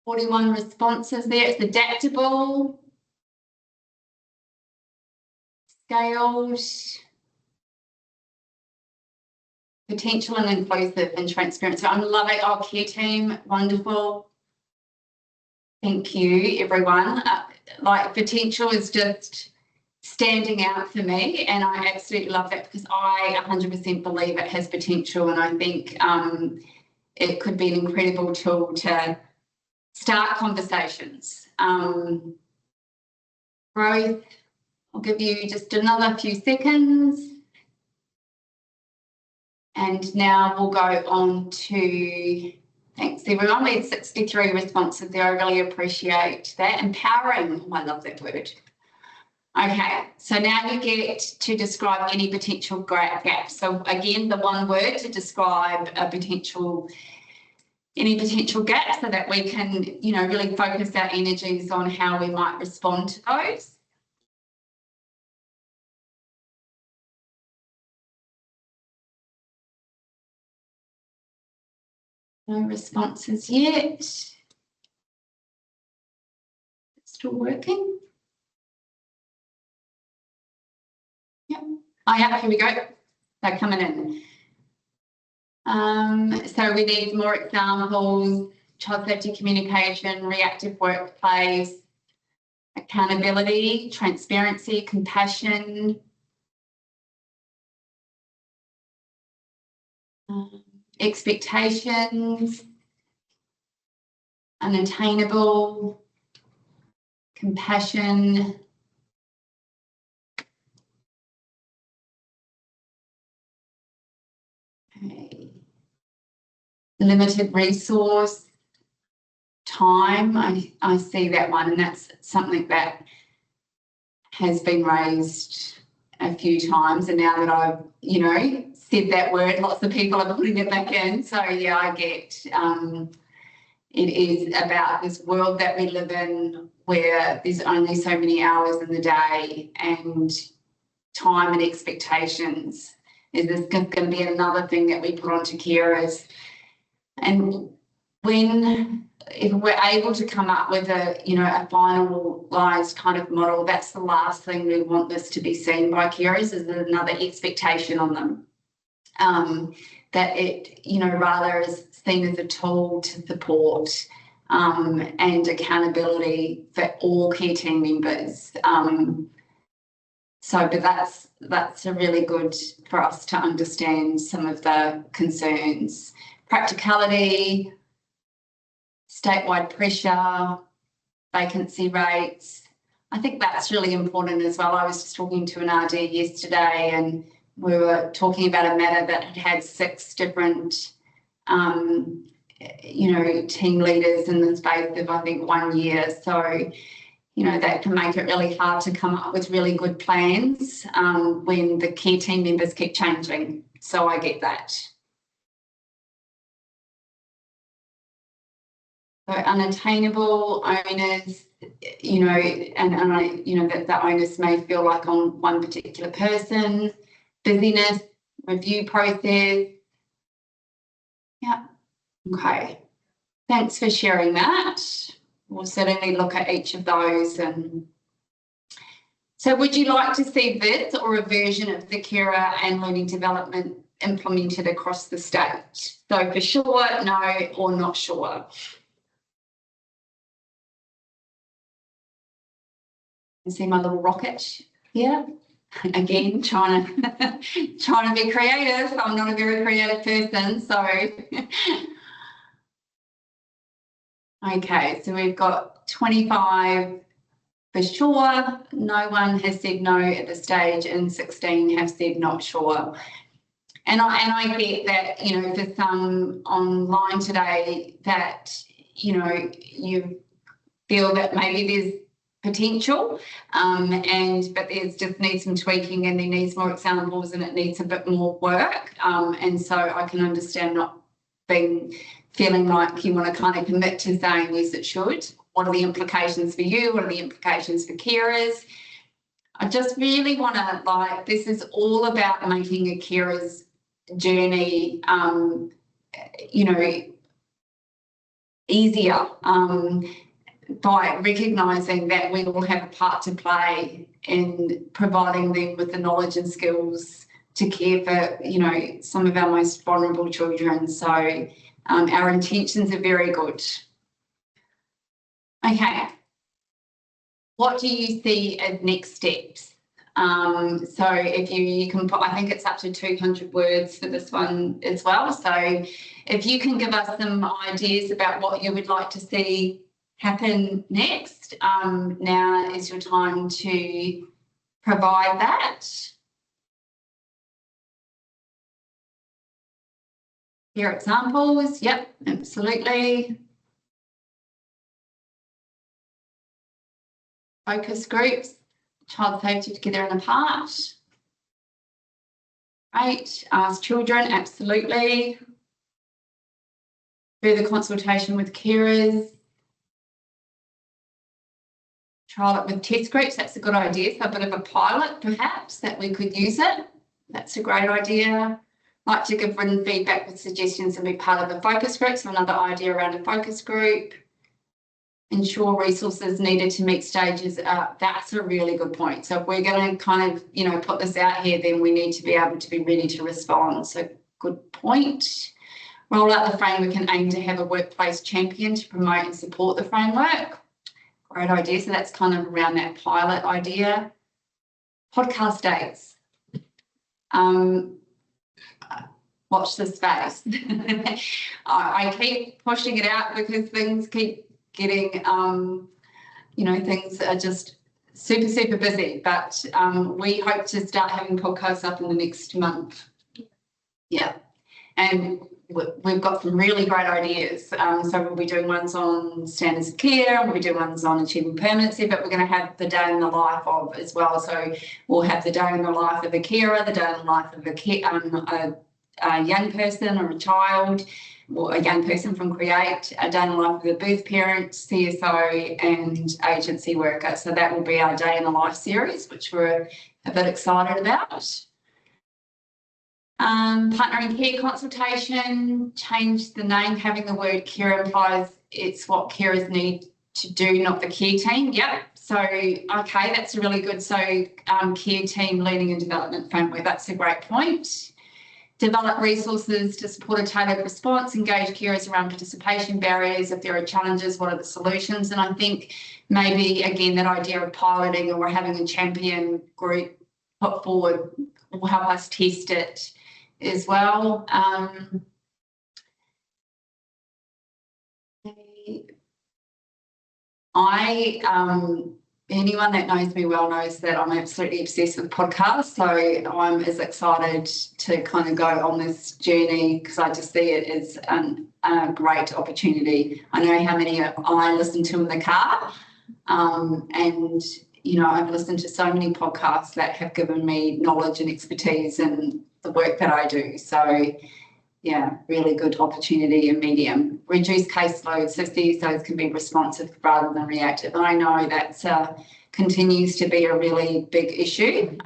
41 responses there, it's adaptable. Scaled, potential and inclusive and transparent. So I'm loving our care team, wonderful. Thank you, everyone. Like potential is just standing out for me, and I absolutely love that because I 100% believe it has potential, and I think it could be an incredible tool to start conversations. Growth. I'll give you just another few seconds. And now we'll go on to, thanks everyone, we had 63 responses there. I really appreciate that. Empowering, oh, I love that word. Okay, so now you get to describe any potential gaps. So again, the one word to describe a potential, any potential gaps so that we can, really focus our energies on how we might respond to those. No responses yet. Still working. Yep. Oh, yeah, here we go. They're coming in. So we need more examples, child safety communication, reactive workplace, accountability, transparency, compassion, expectations, unattainable, compassion, okay. Limited resource, time, I see that one, and that's something that has been raised a few times, and now that I've, said that word, lots of people are putting it back in. So yeah, I get it is about this world that we live in where there's only so many hours in the day, and time and expectations is this going to be another thing that we put onto carers. And if we're able to come up with a finalised kind of model, that's the last thing we want this to be seen by carers, is another expectation on them. That it, rather is seen as a tool to support and accountability for all care team members. But that's a really good for us to understand some of the concerns. Practicality, statewide pressure, vacancy rates. I think that's really important as well. I was just talking to an RD yesterday, and we were talking about a matter that had 6 different, team leaders in the space of, I think, 1 year. So, that can make it really hard to come up with really good plans when the care team members keep changing. So I get that. So unattainable owners, you know, that the onus may feel like on one particular person, busyness, review process. Yeah, okay. Thanks for sharing that. We'll certainly look at each of those. And so would you like to see this or a version of the carer and learning development implemented across the state? So for sure, no, or not sure. You see my little rocket here? Again, trying to be creative. I'm not a very creative person, so okay, so we've got 25 for sure. No one has said no at this stage, and 16 have said not sure. And I get that, you know, for some online today that, you know, you feel that maybe there's potential, but there's just needs some tweaking, and there needs more examples, and it needs a bit more work. And so I can understand not feeling like you want to kind of commit to saying yes, it should. What are the implications for you? What are the implications for carers? I just really want to, this is all about making a carer's journey, you know, easier. By recognising that we all have a part to play in providing them with the knowledge and skills to care for, you know, some of our most vulnerable children. So our intentions are very good. Okay, what do you see as next steps? So if you can put, I think it's up to 200 words for this one as well. So if you can give us some ideas about what you would like to see happen next, now is your time to provide that. Here are examples. Yep, absolutely. Focus groups, child safety together and apart. Great. Ask children, absolutely. Further consultation with carers. Trial it with test groups, that's a good idea. So a bit of a pilot perhaps that we could use it. That's a great idea. Like to give written feedback with suggestions and be part of a focus group. So another idea around a focus group. Ensure resources needed to meet stages. That's a really good point. So if we're going to kind of, you know, put this out here, then we need to be able to be ready to respond. So good point. Roll out the framework and aim to have a workplace champion to promote and support the framework. Great idea. So that's kind of around that pilot idea. Podcast dates. Watch this space. I keep pushing it out because things keep getting, you know, things are just super, super busy. But we hope to start having podcasts up in the next month. Yeah. And we've got some really great ideas. So we'll be doing ones on standards of care, we'll be doing ones on achieving permanency, but we're going to have the day in the life of as well. So we'll have the day in the life of a carer, the day in the life of a young person or a child, or a young person from Create, a day in the life of a birth parent, CSO and agency worker. So that will be our day in the life series, which we're a bit excited about. Partner in care consultation, change the name. Having the word care implies it's what carers need to do, not the care team. Yep. So, okay, that's a really good. So, care team learning and development framework. That's a great point. Develop resources to support a tailored response. Engage carers around participation barriers. If there are challenges, what are the solutions? And I think maybe again that idea of piloting or having a champion group put forward will help us test it as well. Anyone that knows me well knows that I'm absolutely obsessed with podcasts. So I'm as excited to kind of go on this journey because I just see it as a great opportunity. I know how many I listen to in the car, and you know, I've listened to so many podcasts that have given me knowledge and expertise in the work that I do. So really good opportunity and medium. Reduce caseload, so CSOs can be responsive rather than reactive. And I know that's continues to be a really big issue.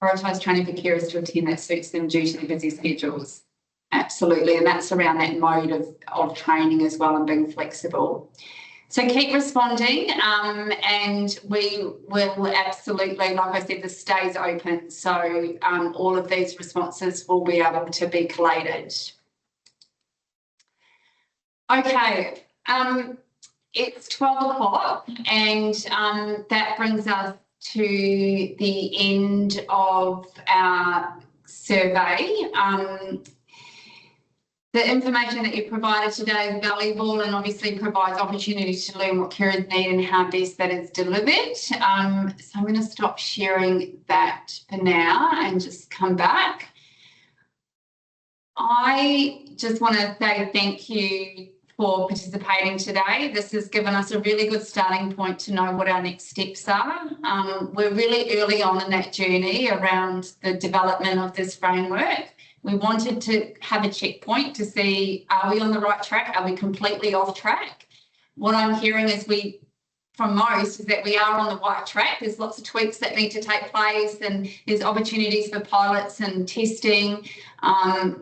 Prioritise training for carers to attend that suits them due to their busy schedules. Absolutely, and that's around that mode of training as well and being flexible. So keep responding, and we will absolutely, like I said, this stays open. So all of these responses will be able to be collated. Okay, it's 12 o'clock, and that brings us to the end of our survey. The information that you provided today is valuable and obviously provides opportunities to learn what carers need and how best that is delivered. So I'm going to stop sharing that for now and just come back. I just want to say thank you for participating today. This has given us a really good starting point to know what our next steps are. We're really early on in that journey around the development of this framework. We wanted to have a checkpoint to see, are we on the right track? Are we completely off track? What I'm hearing from most is that we are on the right track. There's lots of tweaks that need to take place, and there's opportunities for pilots and testing.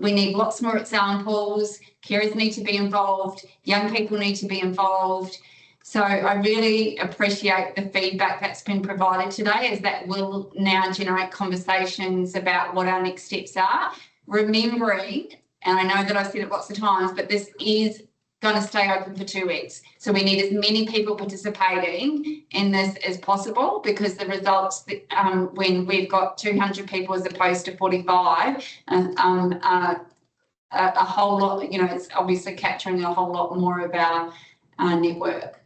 We need lots more examples. Carers need to be involved. Young people need to be involved. So I really appreciate the feedback that's been provided today, as that will now generate conversations about what our next steps are. Remembering, and I know that I've said it lots of times, but this is going to stay open for 2 weeks. So we need as many people participating in this as possible, because the results when we've got 200 people as opposed to 45, a whole lot, it's obviously capturing a whole lot more of our network.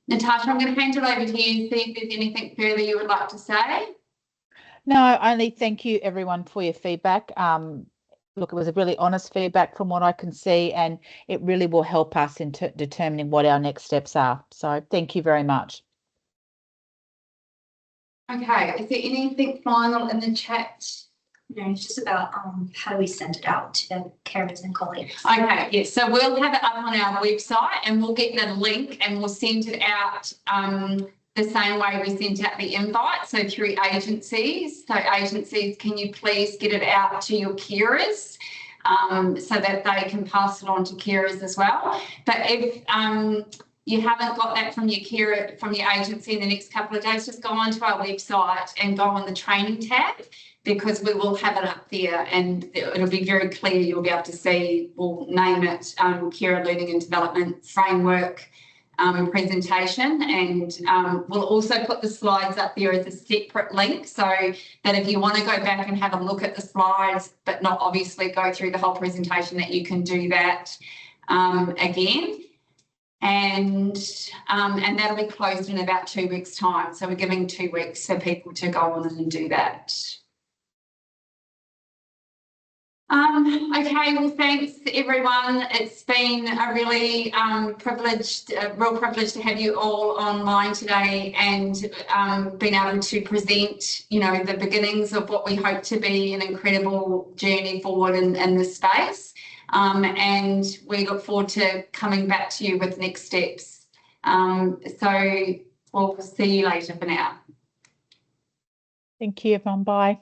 Natasha, I'm going to hand it over to you, see if there's anything further you would like to say. No, only thank you everyone for your feedback. Look, it was a really honest feedback from what I can see, and it really will help us in determining what our next steps are. So thank you very much. Okay, is there anything final in the chat? No, it's just about how do we send it out to the carers and colleagues. Okay, yes, so we'll have it up on our website, and we'll get the link and we'll send it out the same way we sent out the invite, so through agencies. So agencies, can you please get it out to your carers so that they can pass it on to carers as well. But if you haven't got that from your carer, from your agency in the next couple of days, just go onto our website and go on the training tab, because we will have it up there and it'll be very clear. You'll be able to see, we'll name it Carer Learning and Development Framework presentation, and we'll also put the slides up there as a separate link, so that if you want to go back and have a look at the slides but not obviously go through the whole presentation, that you can do that again. And that'll be closed in about 2 weeks' time, so we're giving 2 weeks for people to go on and do that. Okay, well, thanks everyone. It's been a really real privilege to have you all online today, and being able to present, the beginnings of what we hope to be an incredible journey forward in this space. And we look forward to coming back to you with next steps. So we'll see you later for now. Thank you, everyone. Bye.